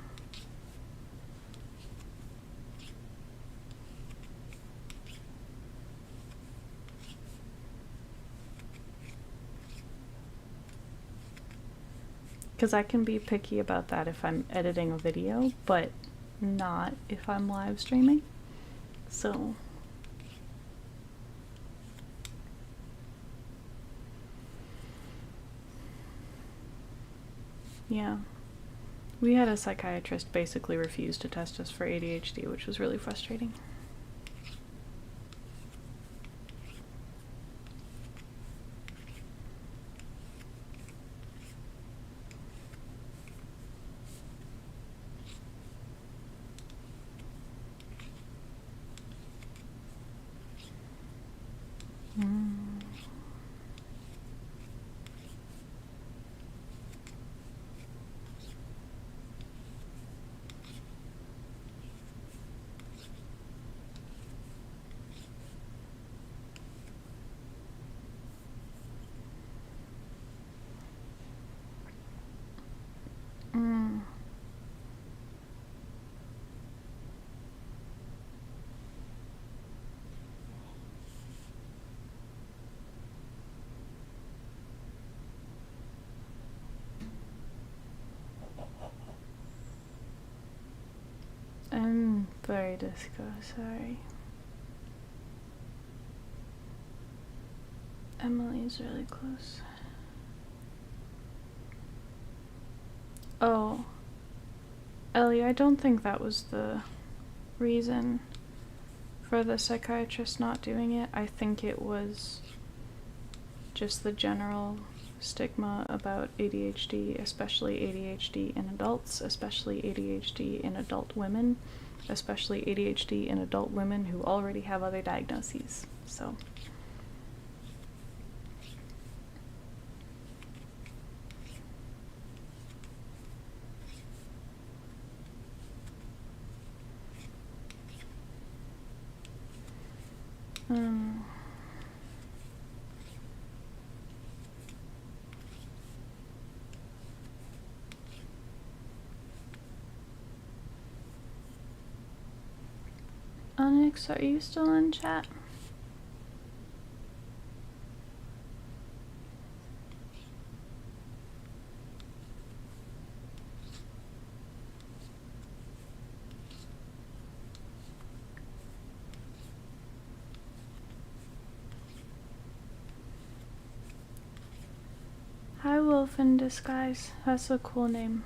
Because I can be picky about that if I'm editing a video, but not if I'm live streaming. So yeah. We had a psychiatrist basically refuse to test us for ADHD, which was really frustrating. I'm very disco, sorry. Emily's really close. Oh. Ellie, I don't think that was the reason for the psychiatrist not doing it. I think it was just the general stigma about ADHD, especially ADHD in adults, especially ADHD in adult women, especially ADHD in adult women who already have other diagnoses. So Onyx, are you still in chat? Hi, Wolf in Disguise. That's a cool name.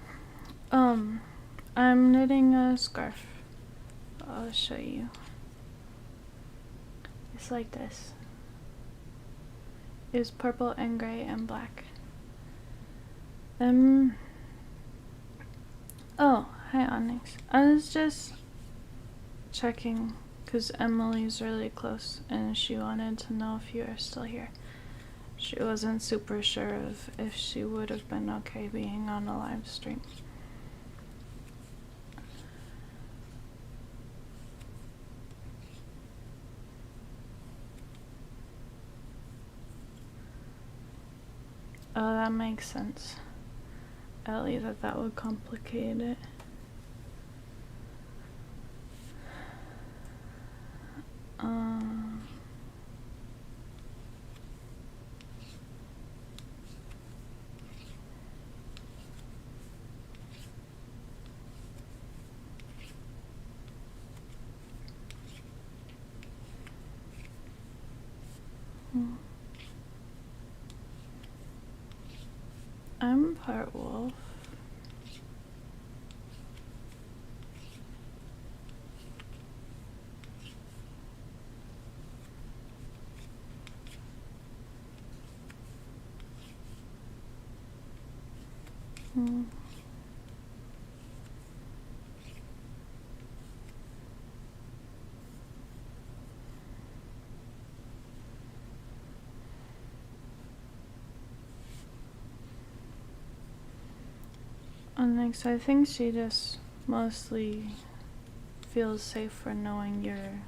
I'm knitting a scarf. I'll show you. It's like this. It's purple and gray and black. Oh, hi Onyx. I was just checking because Emily's really close and she wanted to know if you are still here. She wasn't super sure of if she would have been okay being on a live stream. Oh, that makes sense. Ellie, that would complicate it. I'm part wolf. Hmm. Next, I think she just mostly feels safer knowing you're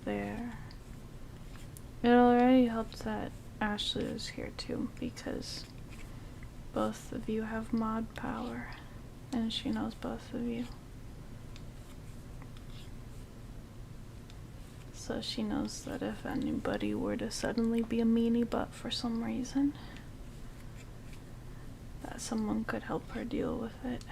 there. It already helps that Ashley is here too, because both of you have mod power, and she knows both of you. So she knows that if anybody were to suddenly be a meanie butt for some reason, that someone could help her deal with it.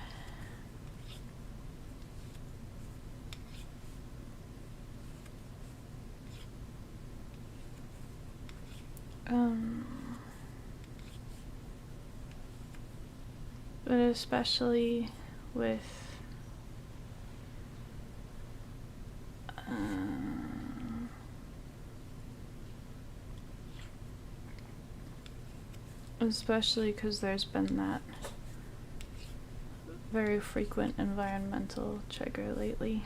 But especially with especially because there's been that very frequent environmental trigger lately,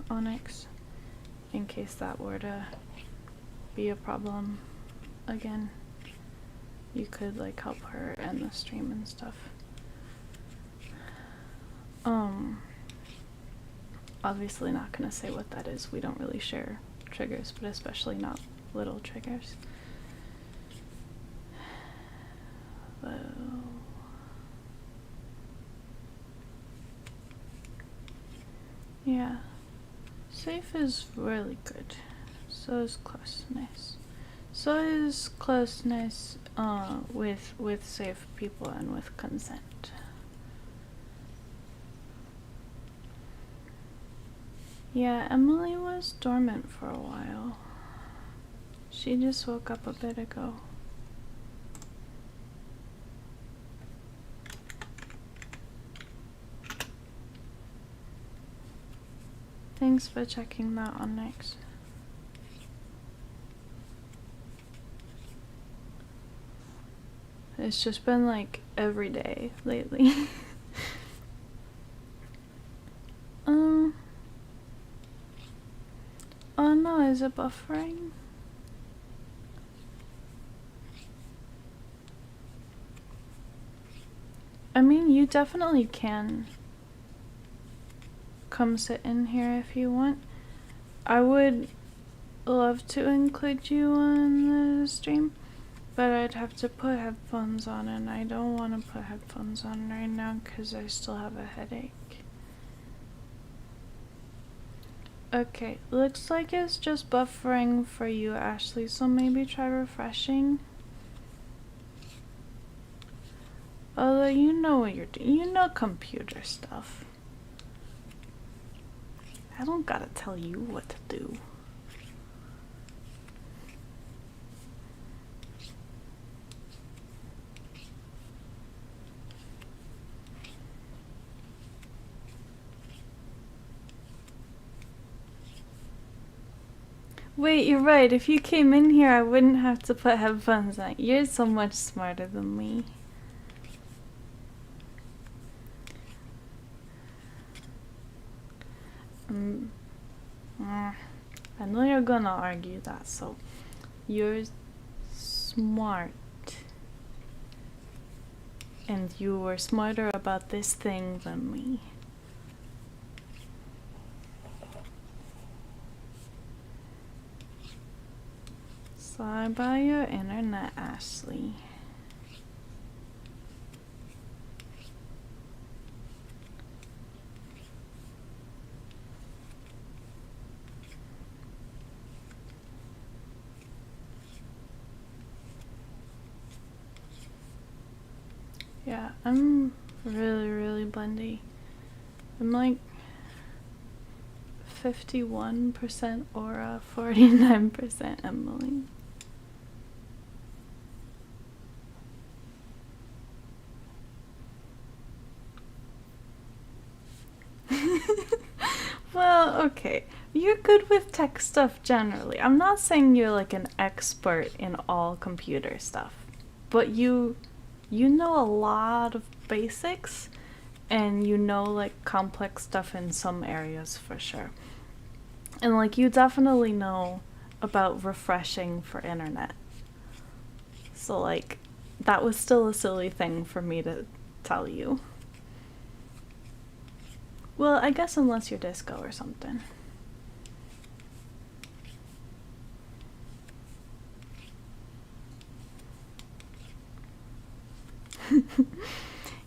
Onyx, in case that were to be a problem again, you could like help her end the stream and stuff. Obviously not gonna say what that is. We don't really share triggers, but especially not little triggers. Yeah, safe is really good. So is closeness. So is closeness with safe people and with consent. Yeah, Emily was dormant for a while. She just woke up a bit ago. Thanks for checking that, Onyx. It's just been like every day lately. Oh no, is it buffering? I mean, you definitely can come sit in here if you want. I would love to include you on the stream, but I'd have to put headphones on, and I don't want to put headphones on right now because I still have a headache. Okay, looks like it's just buffering for you, Ashley, so maybe try refreshing. Although you know what you're doing. You know computer stuff. I don't gotta tell you what to do. Wait, you're right. If you came in here, I wouldn't have to put headphones on. You're so much smarter than me. I know you're gonna argue that, so you're smart. And you were smarter about this thing than me. Sorry about your internet, Ashley. Yeah, I'm really blendy. I'm like 51% Aura, 49% Emily. Okay, you're good with tech stuff generally. I'm not saying you're like an expert in all computer stuff, but you know a lot of basics, and you know like complex stuff in some areas for sure. And like you definitely know about refreshing for internet. So like that was still a silly thing for me to tell you. Well, I guess unless you're disco or something.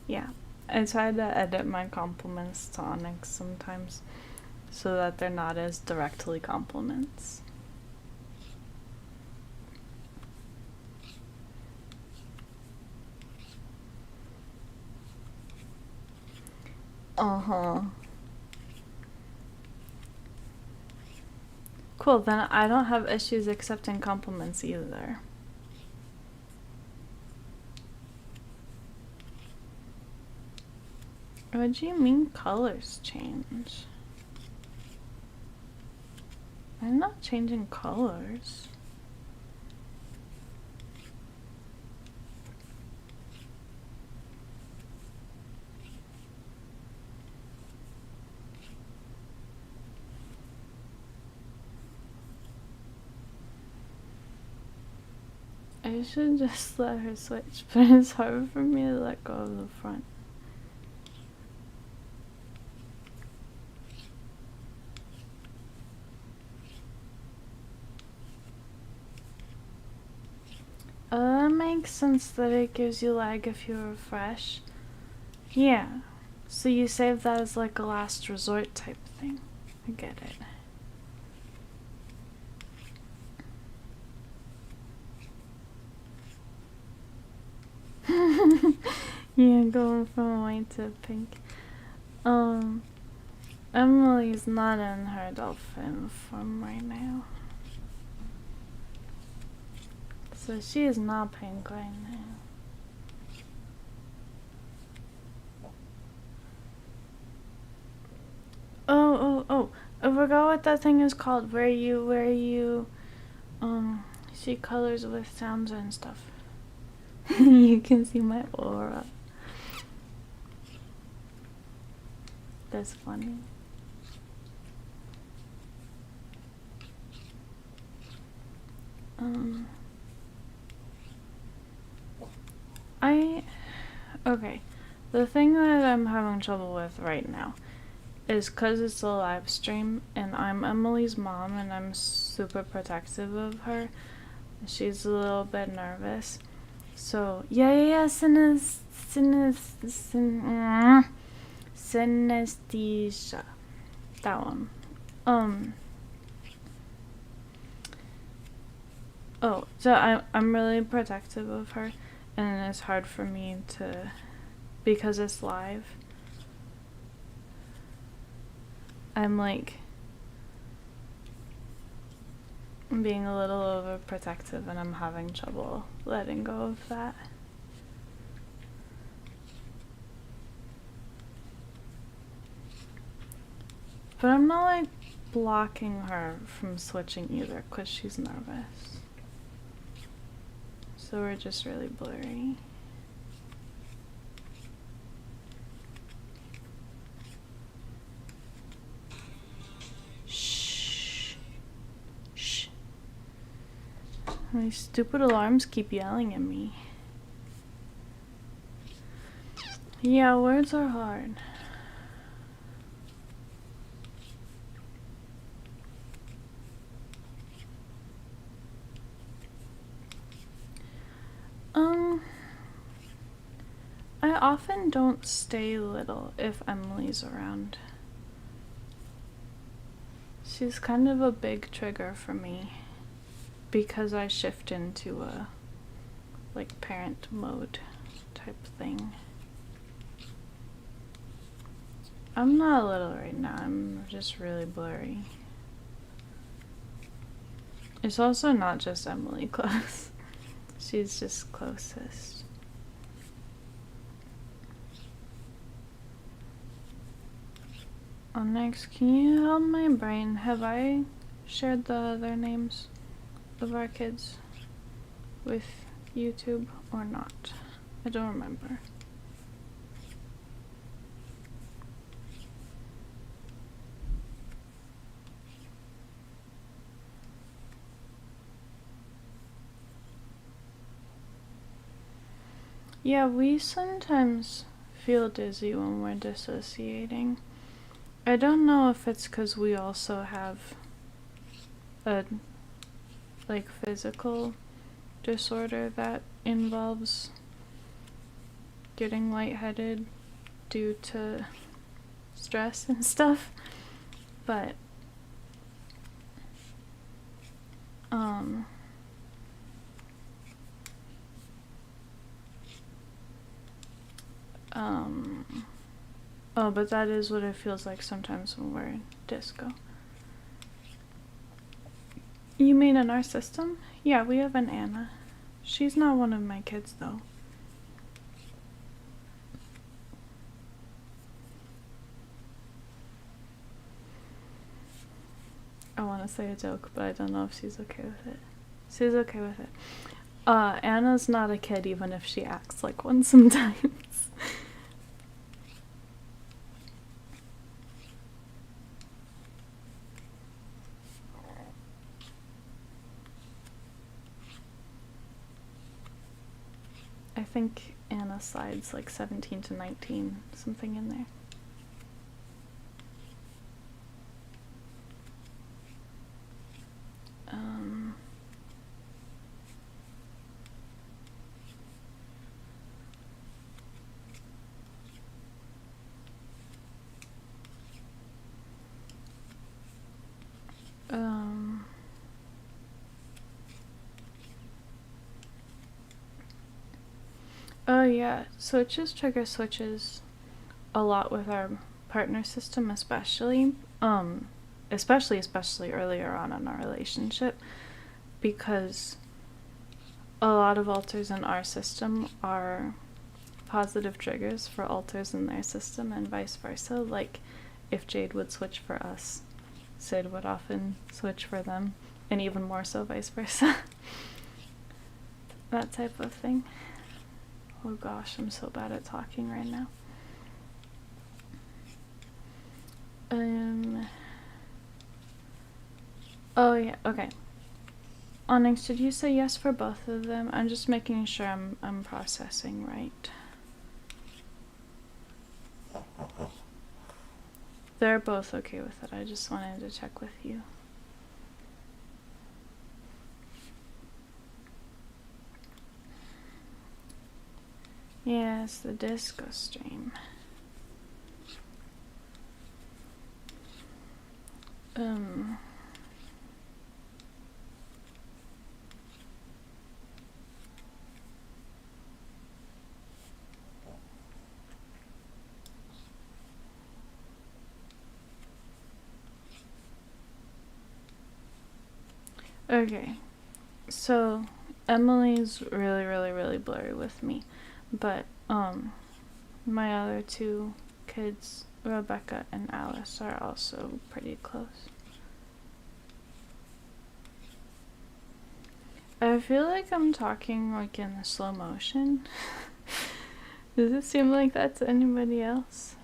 Yeah, I try to edit my compliments to Onyx sometimes so that they're not as directly compliments. Uh-huh. Cool, then I don't have issues accepting compliments either. What do you mean colors change? I'm not changing colors. I should just let her switch, but it's hard for me to let go of the front. That makes sense that it gives you lag if you refresh. Yeah, so you save that as like a last resort type thing. I get it. Yeah, going from white to pink. Emily's not in her dolphin form right now. So she is not pink right now. Oh, I forgot what that thing is called where you see colors with sounds and stuff. You can see my aura. That's funny. Okay. The thing that I'm having trouble with right now is because it's a live stream and I'm Emily's mom and I'm super protective of her. She's a little bit nervous. So, synesthesia. That one. So I'm really protective of her, and it's hard for me to, because it's live, I'm like being a little overprotective and I'm having trouble letting go of that. But I'm not like blocking her from switching either because she's nervous. So we're just really blurry. Shh. Shh. These stupid alarms keep yelling at me. Yeah, words are hard. I often don't stay little if Emily's around. She's kind of a big trigger for me because I shift into a like parent mode type thing. I'm not little right now, I'm just really blurry. It's also not just Emily close. She's just closest. Next, can you help my brain? Have I shared the other names of our kids with YouTube or not? I don't remember. Yeah, we sometimes feel dizzy when we're dissociating. I don't know if it's because we also have a physical disorder that involves getting lightheaded due to stress and stuff, but oh, but that is what it feels like sometimes when we're in disco. You mean in our system? Yeah, we have an Anna. She's not one of my kids, though. I want to say a joke, but I don't know if she's okay with it. She's okay with it. Anna's not a kid even if she acts like one sometimes. I think Anna slides like 17 to 19, something in there. Oh yeah, switches trigger switches a lot with our partner system, especially earlier on in our relationship, because a lot of alters in our system are positive triggers for alters in their system and vice versa. Like if Jade would switch for us, Sid would often switch for them, and even more so vice versa. That type of thing. Oh gosh, I'm so bad at talking right now. Oh yeah, okay. Onyx, did you say yes for both of them? I'm just making sure I'm processing right. They're both okay with it. I just wanted to check with you. Yes, the disco stream. Okay, so Emily's really blurry with me, but my other two kids, Rebecca and Alice, are also pretty close. I feel like I'm talking like in slow motion. Does it seem like that to anybody else?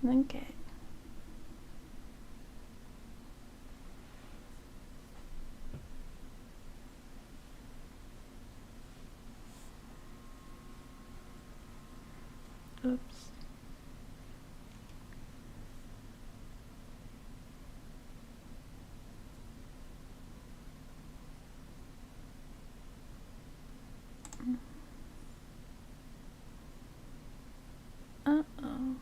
Okay. Oops. Uh-oh.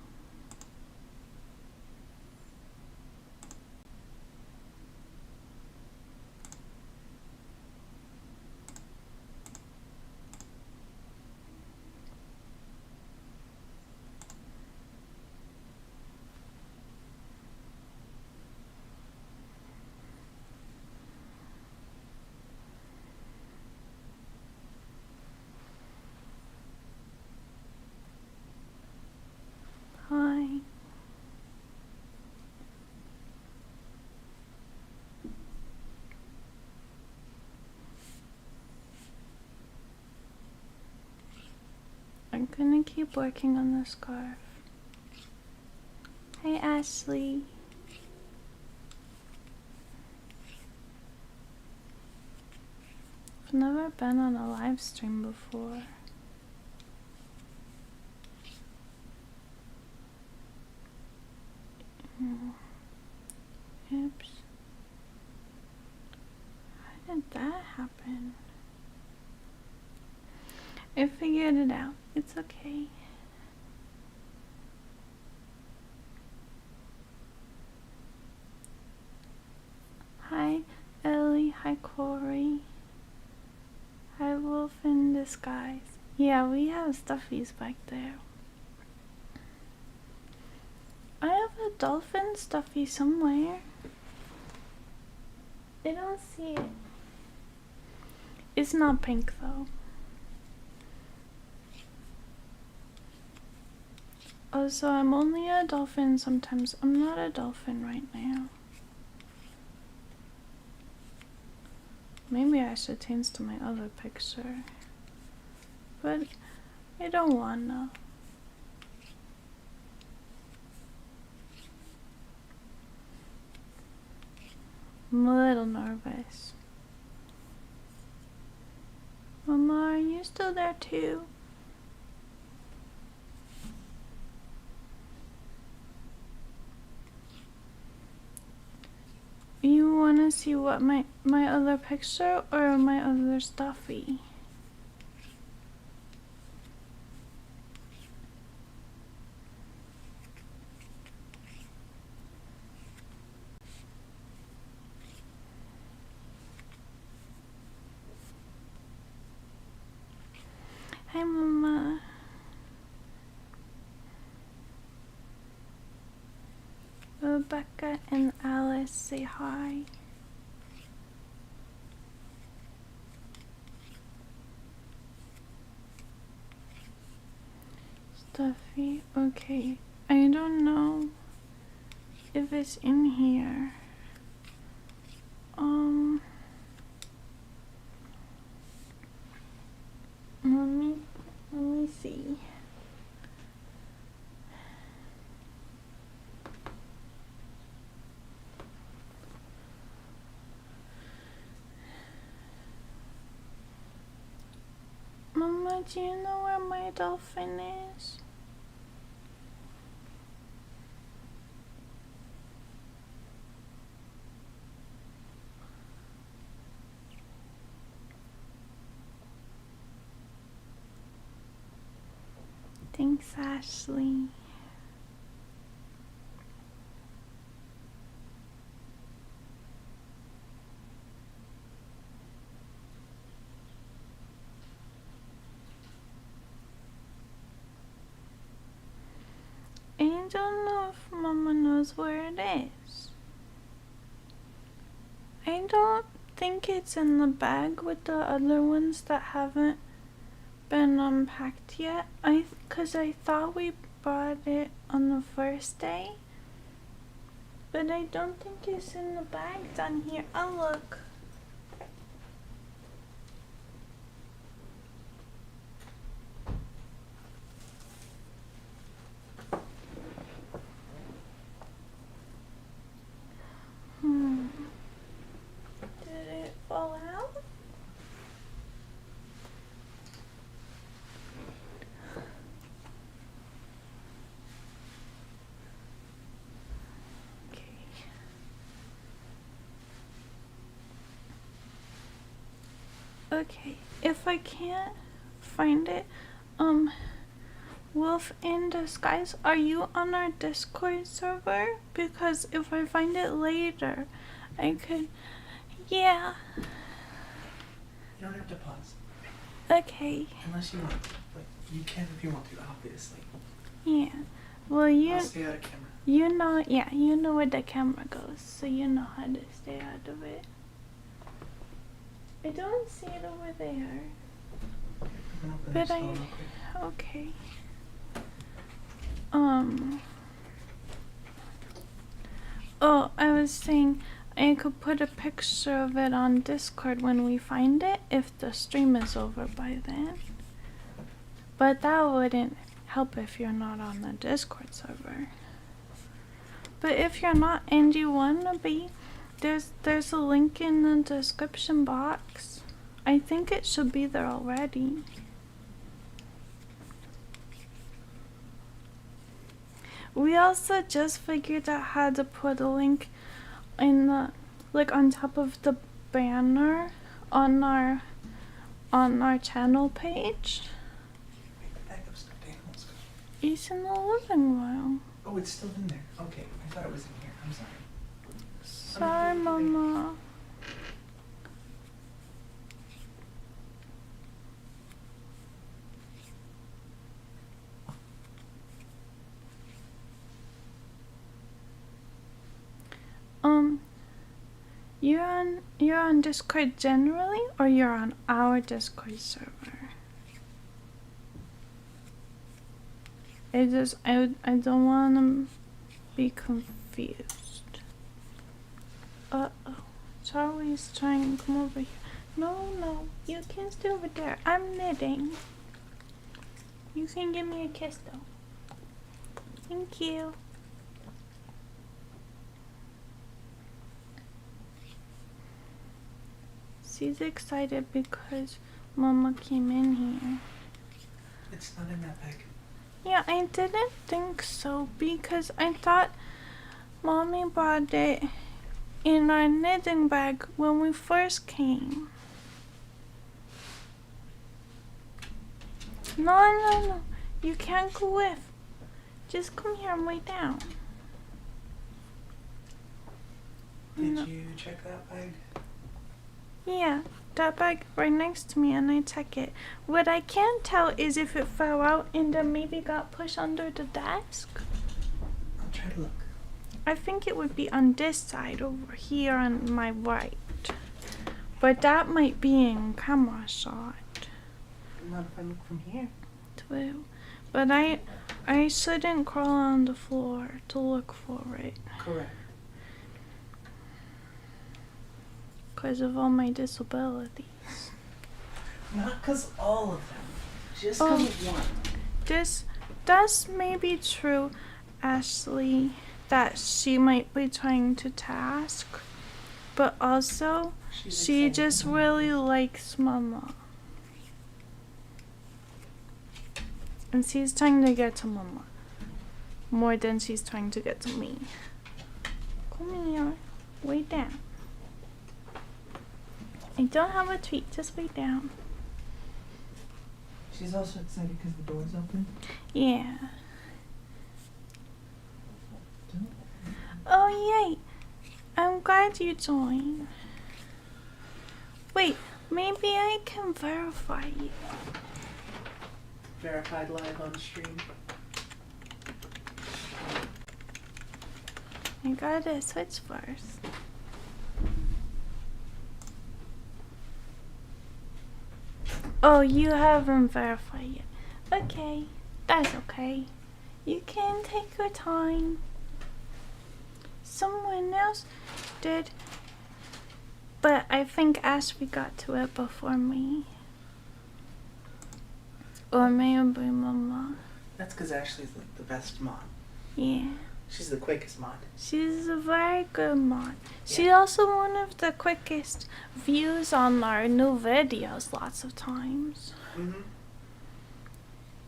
I'm gonna keep working on the scarf. Hey, Ashley. I've never been on a live stream before. Oops. How did that happen? I figured it out. It's okay. Hi, Ellie. Hi, Corey. Hi, Wolf in Disguise. Yeah, we have stuffies back there. I have a dolphin stuffy somewhere. I don't see it. It's not pink though. Also, I'm only a dolphin sometimes. I'm not a dolphin right now. Maybe I should change to my other picture. But I don't wanna. I'm a little nervous. Mama, are you still there too? You wanna see what my other picture or my other stuffy? Hi, Mama. Rebecca and Alice say hi. Stuffy, okay. I don't know if it's in here. Let me see. Mama, do you know where my dolphin is? Thanks, Ashley. I don't know if Mama knows where it is. I don't think it's in the bag with the other ones that haven't been unpacked yet. Cause I thought we bought it on the first day, but I don't think it's in the bag down here. I'll look. Did it fall out? Okay, if I can't find it, Wolf in Disguise, are you on our Discord server? Because if I find it later, I could, yeah. You don't have to pause. Okay. Unless you want to. Like, you can if you want to, obviously. Yeah. Well, I'll stay out of camera. You know, yeah, you know where the camera goes, so you know how to stay out of it. I don't see it over there. But okay. Oh, I was saying I could put a picture of it on Discord when we find it, if the stream is over by then. But that wouldn't help if you're not on the Discord server. But if you're not and you wanna be, there's a link in the description box. I think it should be there already. We also just figured out how to put a link in the, like, on top of the banner on our channel page. Wait, the bag of stuffed animals. It's in the living room. Oh, it's still in there. Okay, I thought it was in here. I'm sorry. Sorry, Mama. You're on Discord generally, or you're on our Discord server? I don't want to be confused. Uh-oh. Charlie's trying to come over here. No, you can stay over there. I'm knitting. You can give me a kiss though. Thank you. She's excited because Mama came in here. It's not in that bag. Yeah, I didn't think so because I thought Mommy brought it in our knitting bag when we first came. No. You can't go with. Just come here and lay down. Did you check that bag? Yeah, that bag right next to me, and I check it. What I can't tell is if it fell out and then maybe got pushed under the desk. I'll try to look. I think it would be on this side over here on my right. But that might be in camera shot. Not if I look from here. True. But I shouldn't crawl on the floor to look for it. Correct. Because of all my disabilities. Not because all of them. Just because of one. This may be true, Ashley, that she might be trying to task. But also, she just really likes Mama. And she's trying to get to Mama. More than she's trying to get to me. Come here. Lay down. I don't have a treat, just lay down. She's also excited because the door's open. Yeah. Oh, yay. I'm glad you joined. Wait, maybe I can verify you. Verified live on stream. I gotta switch first. Oh, you haven't verified yet. Okay, that's okay. You can take your time. Someone else did, but I think Ashley got to it before me. Or maybe Mama. That's because Ashley's like the best mod. Yeah. She's the quickest mod. She's a very good mod. She's also one of the quickest views on our new videos lots of times. Mm-hmm.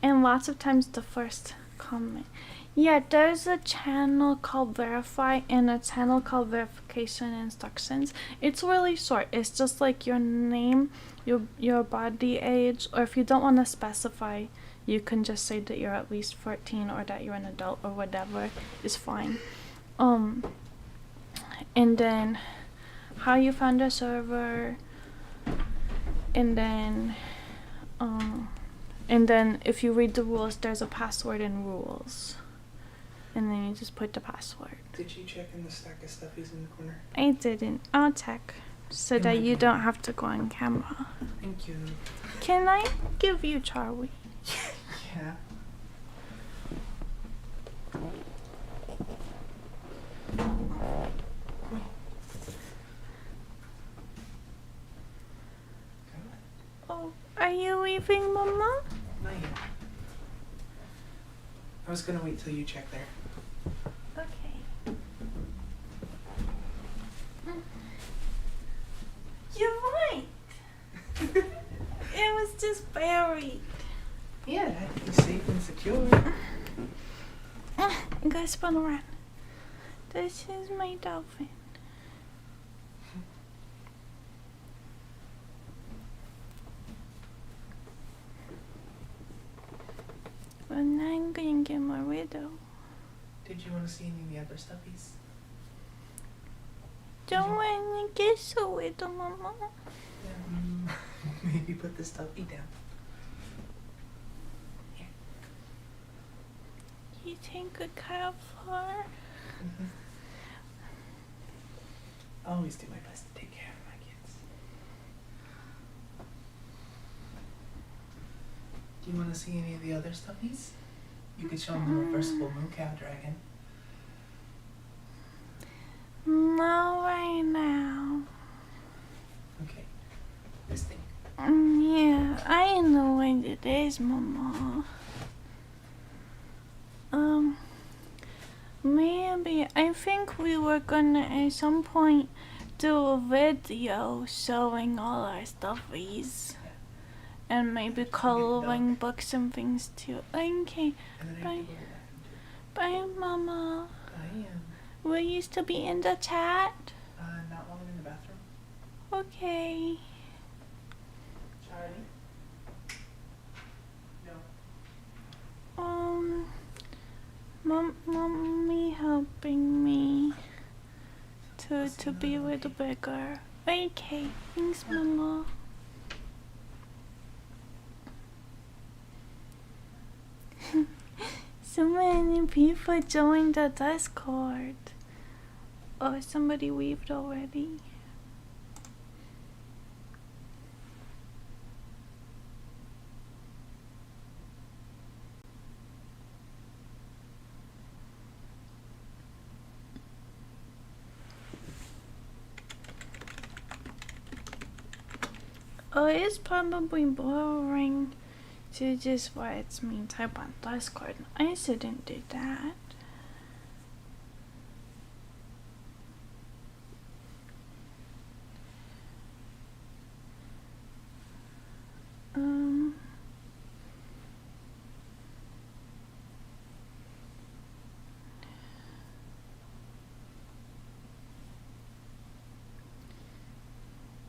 And lots of times the first comment. Yeah, there's a channel called Verify and a channel called Verification Instructions. It's really short. It's just like your name, your body age, or if you don't want to specify, you can just say that you're at least 14 or that you're an adult or whatever is fine. And then how you found a server, and then if you read the rules, there's a password and rules. And then you just put the password. Did you check in the stack of stuffies in the corner? I didn't. I'll check so that you don't have to go on camera. Thank you. Can I give you Charlie? Yeah. Oh, are you leaving, Mama? Not yet. I was gonna wait till you check there. Okay. You're right. It was just buried. Yeah, it had to be safe and secure. You guys spun around. This is my dolphin. But now I'm gonna get my widow. Did you want to see any of the other stuffies? Don't wanna get so widow, Mama. Maybe put the stuffy down. Here. You think a cat floor? I always do my best to take care of my kids. Do you want to see any of the other stuffies? You could show them the reversible moon cow dragon. Not right now. Okay. This thing. Yeah, I know what it is, Mama. Maybe I think we were gonna at some point do a video showing all our stuffies. And maybe coloring books and things too. Okay, And then I bye. have to go to the bathroom too. Bye, Mama. I am. Will you still be in the chat? Not while I'm in the bathroom. Okay. Charlie? No. Mommy helping me to be a little bigger. Okay, thanks, Mama. So many people joined the Discord. Oh, somebody weaved already. Oh, it's probably boring to just watch me type on Discord. I shouldn't do that.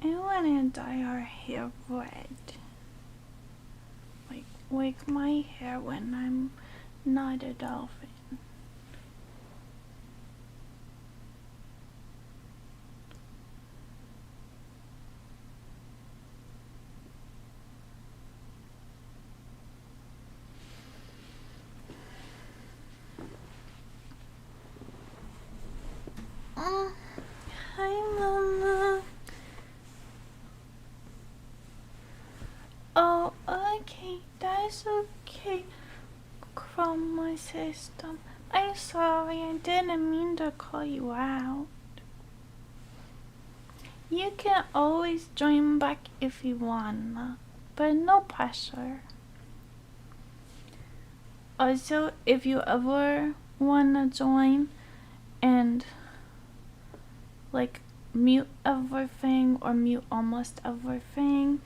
I wanna dye our hair red. Like my hair when I'm not a dolphin. Hi, Mama. Oh, okay, that's okay. From my system. I'm sorry, I didn't mean to call you out. You can always join back if you wanna, but no pressure. Also, if you ever wanna join and like mute everything or mute almost everything,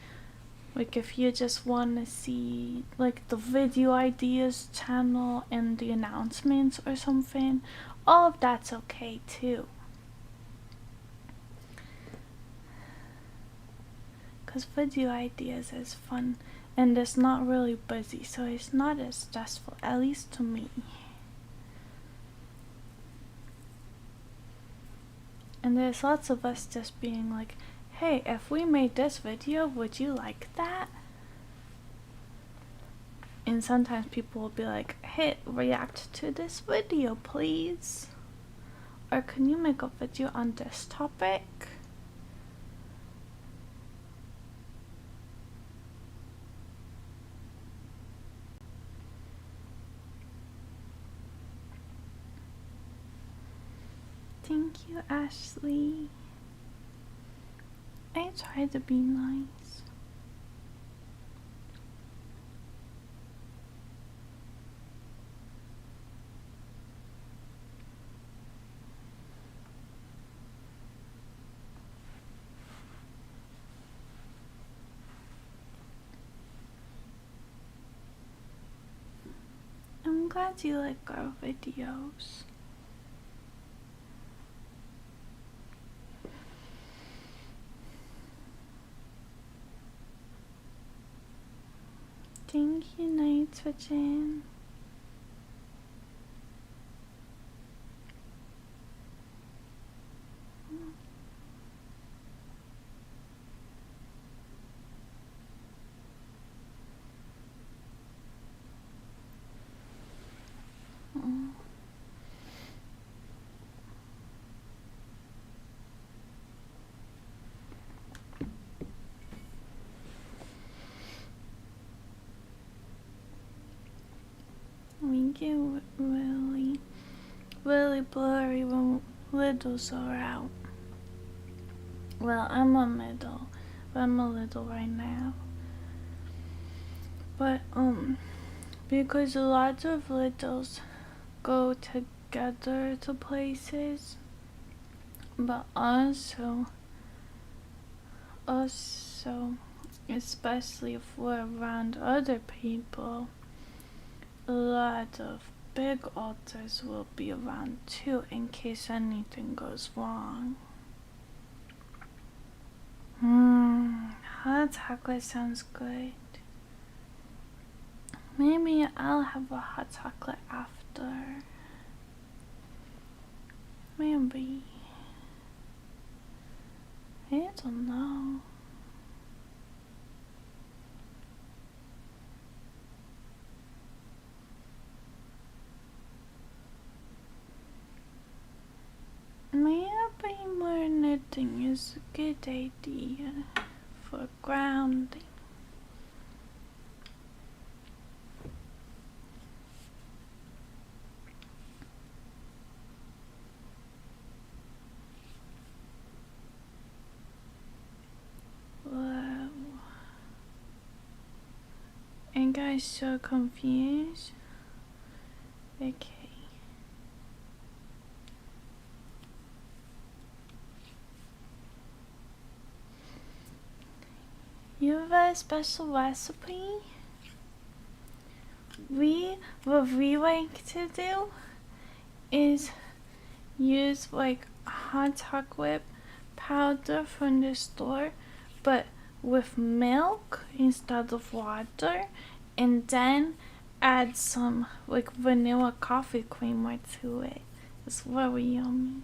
like if you just want to see like the video ideas channel and the announcements or something, all of that's okay too. Cause video ideas is fun and it's not really busy, so it's not as stressful, at least to me. And there's lots of us just being like, hey, if we made this video, would you like that? And sometimes people will be like, hey, react to this video, please. Or can you make a video on this topic? Thank you, Ashley. I try to be nice. glad you like our videos. Thank you, Night Switching. We get really blurry when littles are out. Well, I'm a middle, but I'm a little right now. But because a lot of littles go together to places, but also, especially if we're around other people, a lot of big altars will be around too in case anything goes wrong. Hot chocolate sounds good. Maybe I'll have a hot chocolate after. Maybe. I don't know. Maybe more knitting is a good idea for grounding. Whoa. And guys, so confused. Okay. You have a special recipe? What we like to do is use like hot chocolate powder from the store, but with milk instead of water, and then add some like vanilla coffee creamer to it. It's very yummy.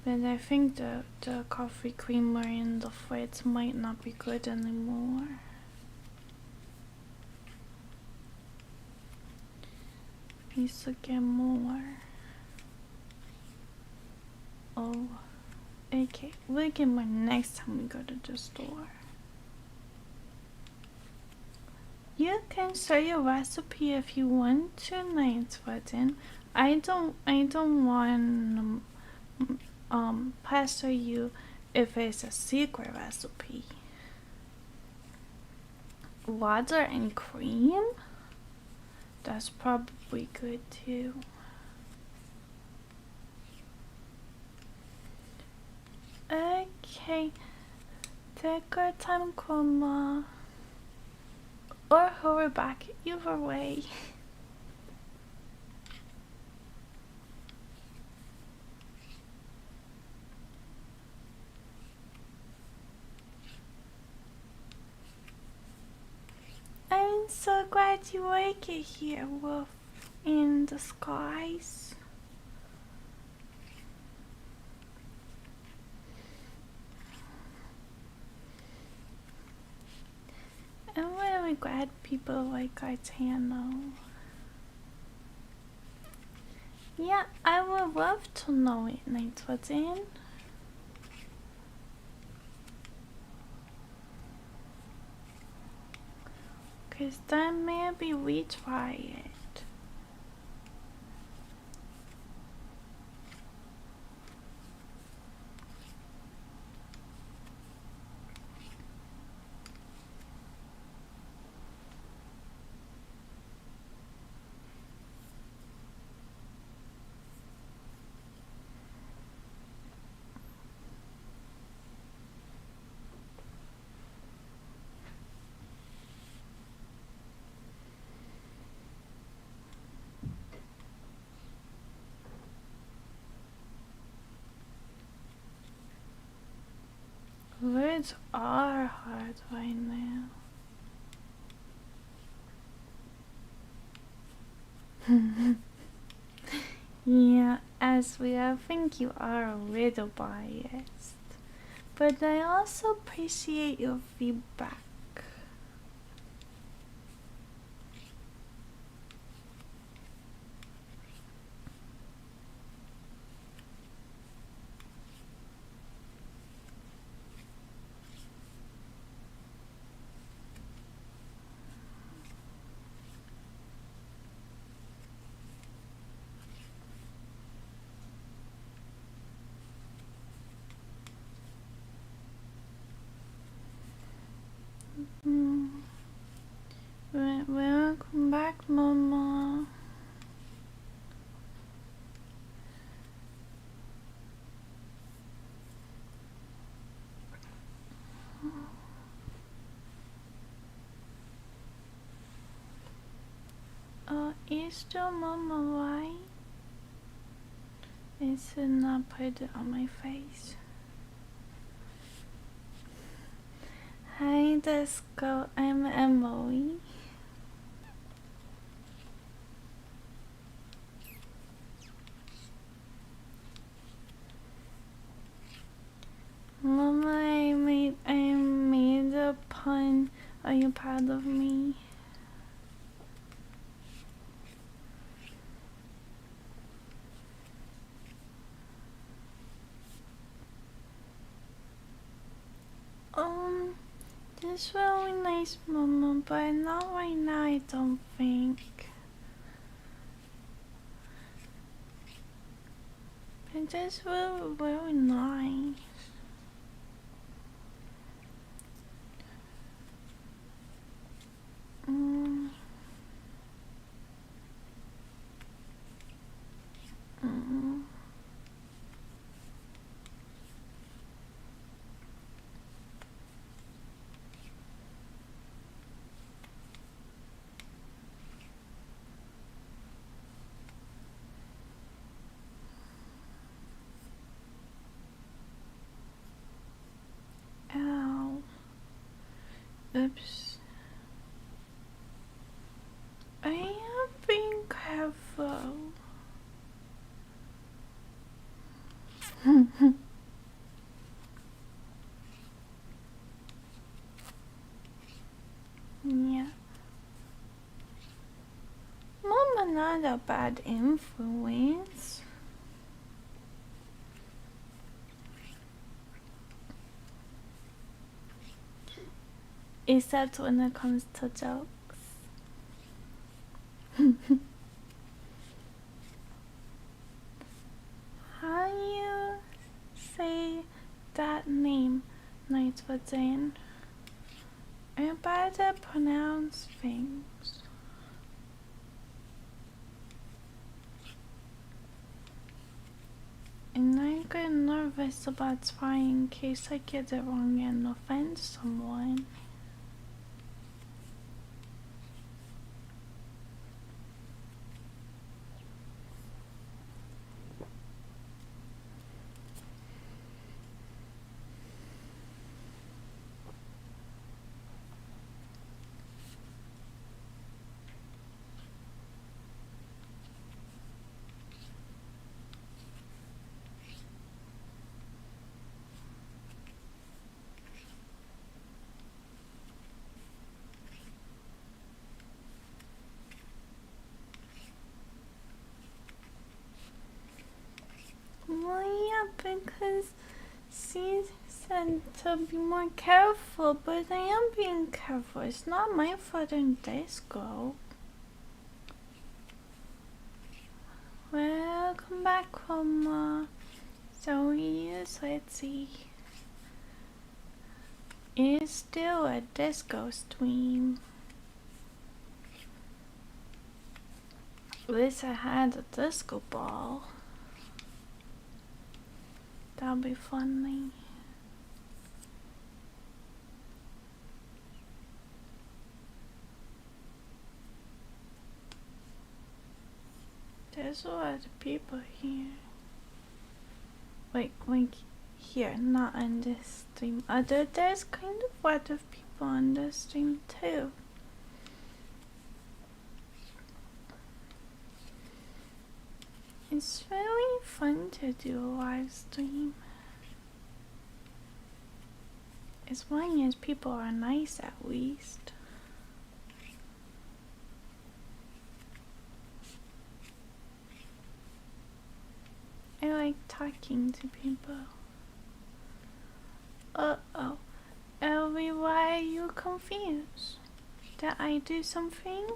But I think the coffee creamer in the fridge might not be good anymore. Needs to get more. Oh, okay. We'll get more next time we go to the store. You can share your recipe if you want to, Night Button. I don't want pester you if it's a secret recipe. Water and cream? That's probably good too. Okay, take your time, Grandma. Or hurry back, either way. I'm so glad you like it here, Wolf in the skies. I'm really glad people like our channel. Yeah, I would love to know it, Night Button. Cause then maybe we try it. Words are hard right now. Yeah, I think you are a little biased. But I also appreciate your feedback. Welcome back, Mama. Is still Mama right? It's not put it on my face. Hi, Disco. I'm Emily. Mama, I made a pun. Are you proud of me? This really nice, Mama, but not right now, I don't think. But this really nice. Mm. Mm. Ow. Oops. I am being careful. Yeah. Mama not a bad influence. Except when it comes to jokes. How you say that name, Nightwooden? I better pronounce things. And I get nervous about trying in case I get it wrong and offend someone. Well, yeah, because she said to be more careful, but I am being careful. It's not my fault in disco. Welcome back, Mama. So let's see. It's still a disco stream. At least I had a disco ball. That'll be funny. There's a lot of people here. Like here, not on this stream. Although there's kind of a lot of people on this stream too. It's really fun to do a live stream. As long as people are nice, at least. I like talking to people. Uh-oh. Ellie, why are you confused? Did I do something?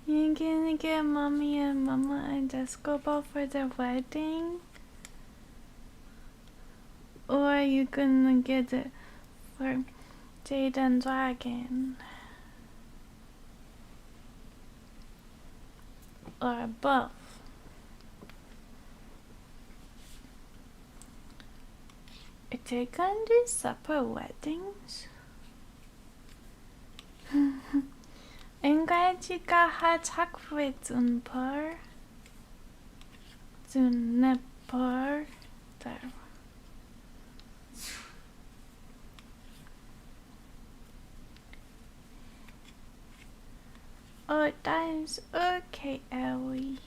You're gonna get mommy and mama a disco ball for their wedding? Or are you gonna get it for Jayden Dragon? Or both? Are they gonna do separate weddings? I'm glad you got hot chocolate, Zunpur. Zunpur. There. Oh, that is okay, Ellie.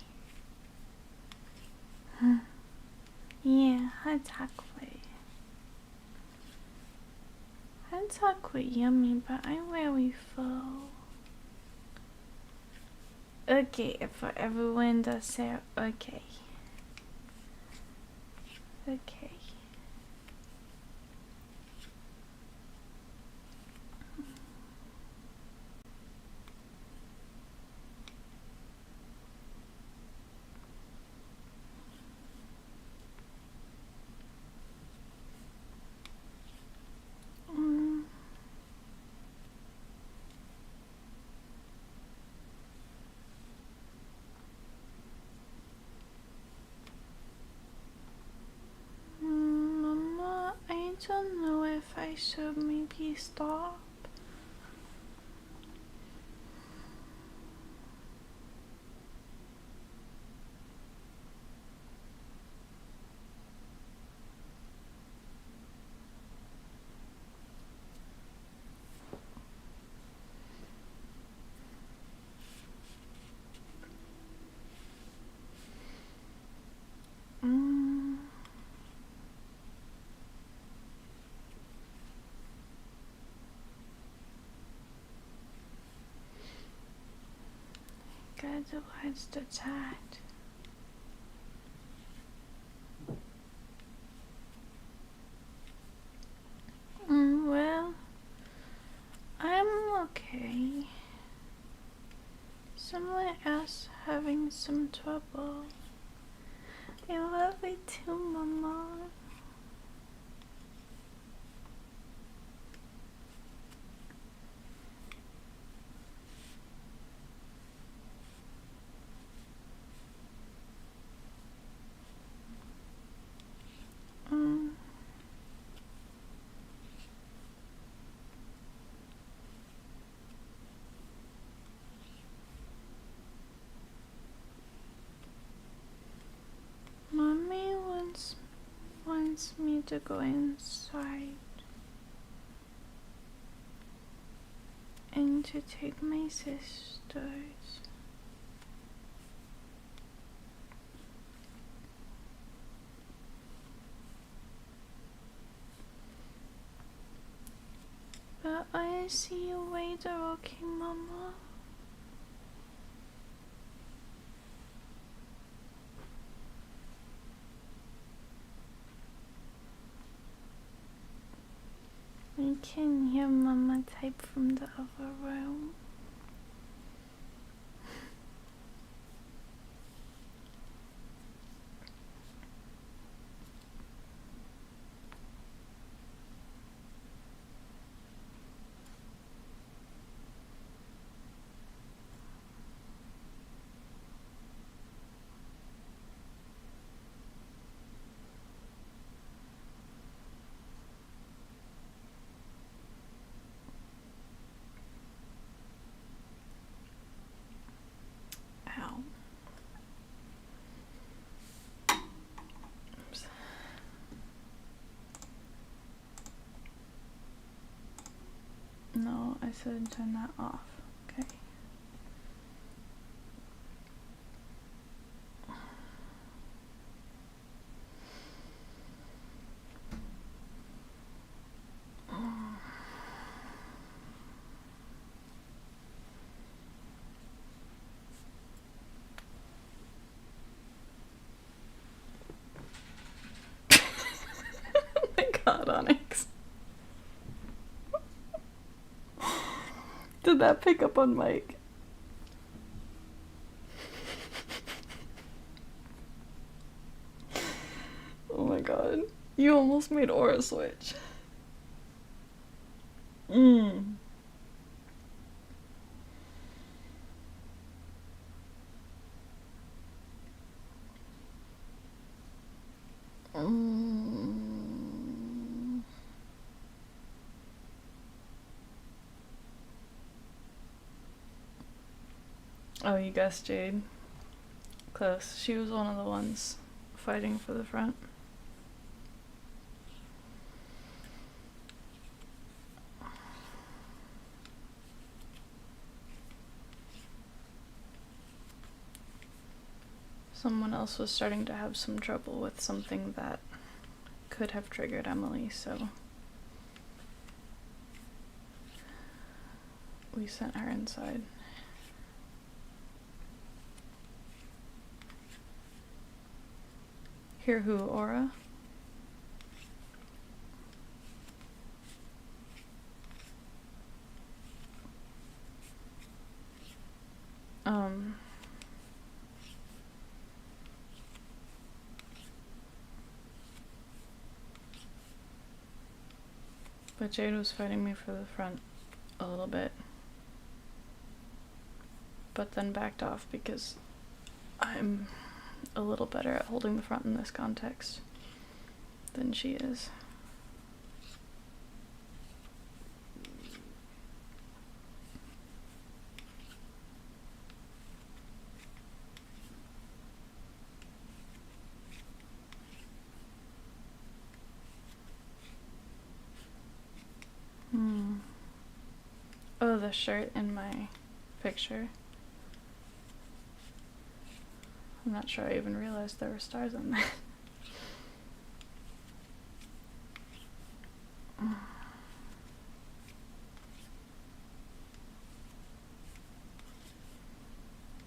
Yeah, hot chocolate. Hot chocolate yummy, but I'm really full. Okay, for everyone does say okay. Okay. Mama, I don't know if I should maybe stop. Gotta watch the chat. Well, I'm okay. Someone else having some trouble. I love it too, Mama. Mommy wants me to go inside and to take my sisters. But I'll see you later, okay, Mama? I can hear Mama type from the other room. No, I said turn that off. Okay. Oh my god, Onyx. Did that pick up on mic? Oh my god. You almost made Aura switch. Mm. Mm. Oh, you guessed Jade. Close. She was one of the ones fighting for the front. Someone else was starting to have some trouble with something that could have triggered Emily, so we sent her inside. Hear who, Aura? But Jade was fighting me for the front a little bit. But then backed off because I'm a little better at holding the front in this context than she is. Oh, the shirt in my picture. I'm not sure I even realized there were stars on that.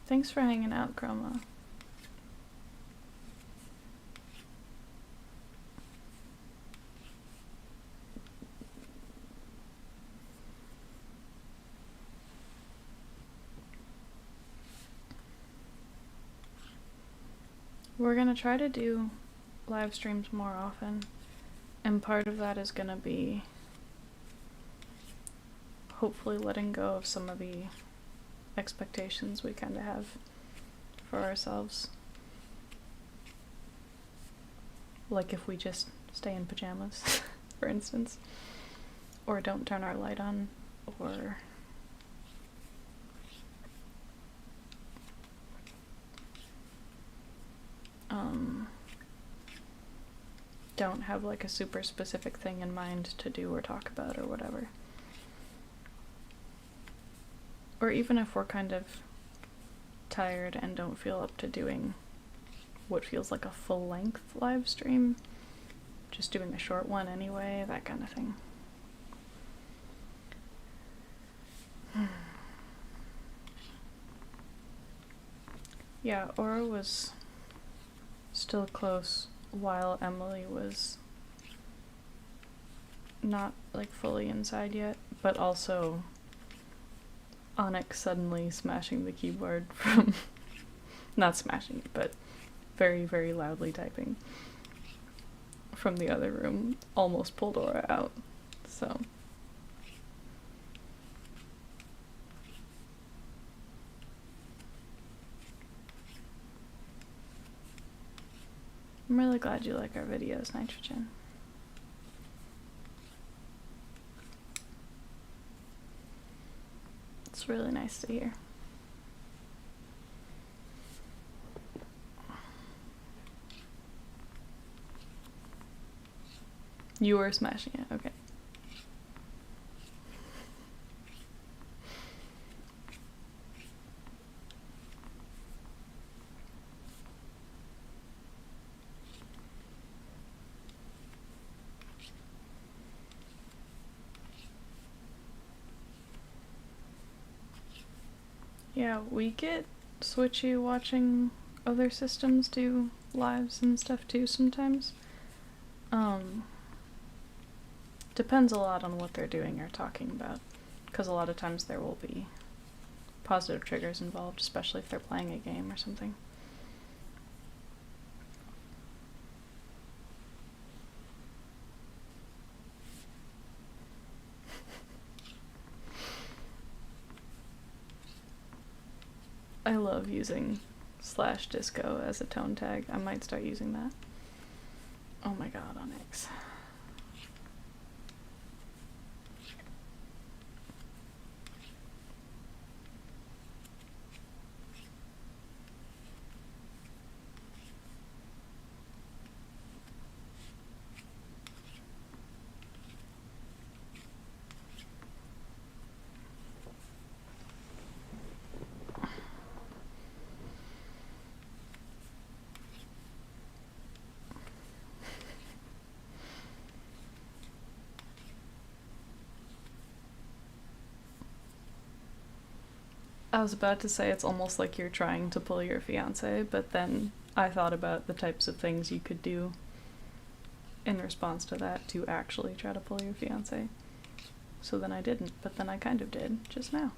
Thanks for hanging out, Chroma. We're gonna try to do live streams more often, and part of that is gonna be hopefully letting go of some of the expectations we kind of have for ourselves. Like if we just stay in pajamas, for instance, or don't turn our light on, or don't have like a super specific thing in mind to do or talk about or whatever. Or even if we're kind of tired and don't feel up to doing what feels like a full-length live stream, just doing a short one anyway, that kind of thing. Yeah, Aura was still close while Emily was not like fully inside yet, but also Onyx suddenly smashing the keyboard from not smashing it, but very, very loudly typing from the other room almost pulled Aura out. So I'm really glad you like our videos, Nitrogen. It's really nice to hear. You were smashing it, okay. Yeah, we get switchy watching other systems do lives and stuff too sometimes. Depends a lot on what they're doing or talking about, because a lot of times there will be positive triggers involved, especially if they're playing a game or something. I love using /disco as a tone tag. I might start using that. Oh my god, Onyx. I was about to say it's almost like you're trying to pull your fiance, but then I thought about the types of things you could do in response to that to actually try to pull your fiance. So then I didn't, but then I kind of did just now.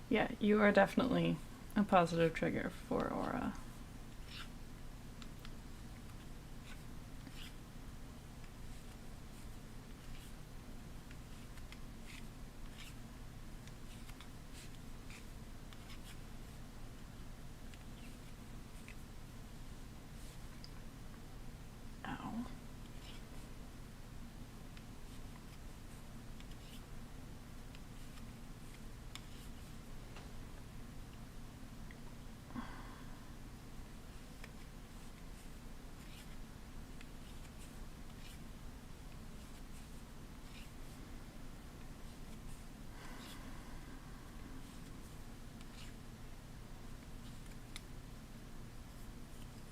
Yeah, you are definitely a positive trigger for Aura. Ow.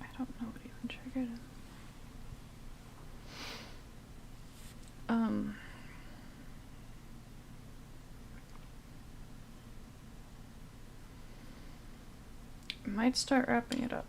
I don't know what even triggered it. Might start wrapping it up.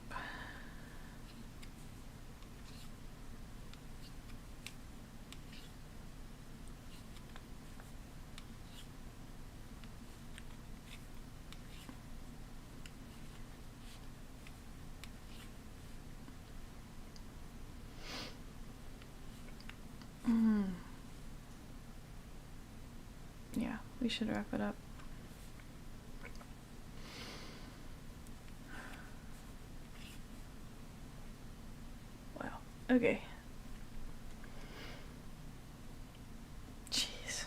Yeah, we should wrap it up. Wow. Okay. Jeez.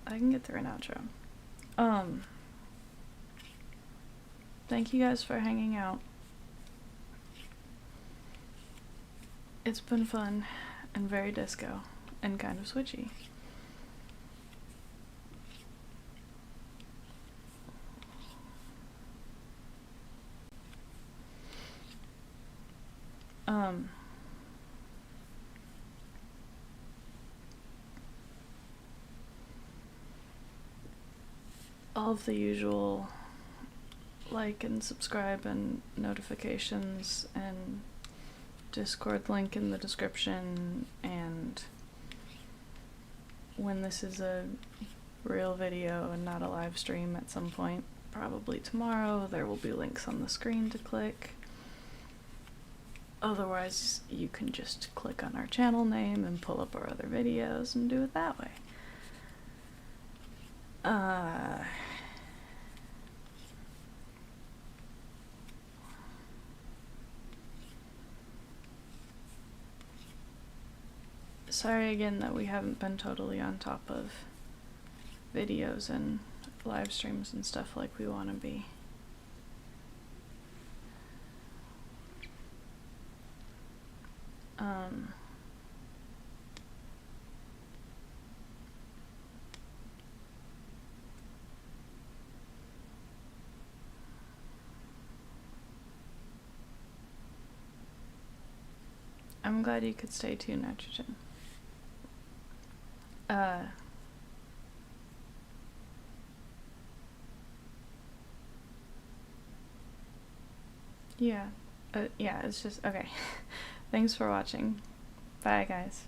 I can get through an outro. Thank you guys for hanging out. It's been fun and very disco and kind of switchy. All of the usual like and subscribe and notifications and Discord link in the description, and when this is a real video and not a live stream at some point, probably tomorrow, there will be links on the screen to click. Otherwise, you can just click on our channel name and pull up our other videos and do it that way. Sorry again that we haven't been totally on top of videos and live streams and stuff like we want to be. I'm glad you could stay too, Nitrogen. Yeah, it's just, okay. Thanks for watching. Bye, guys.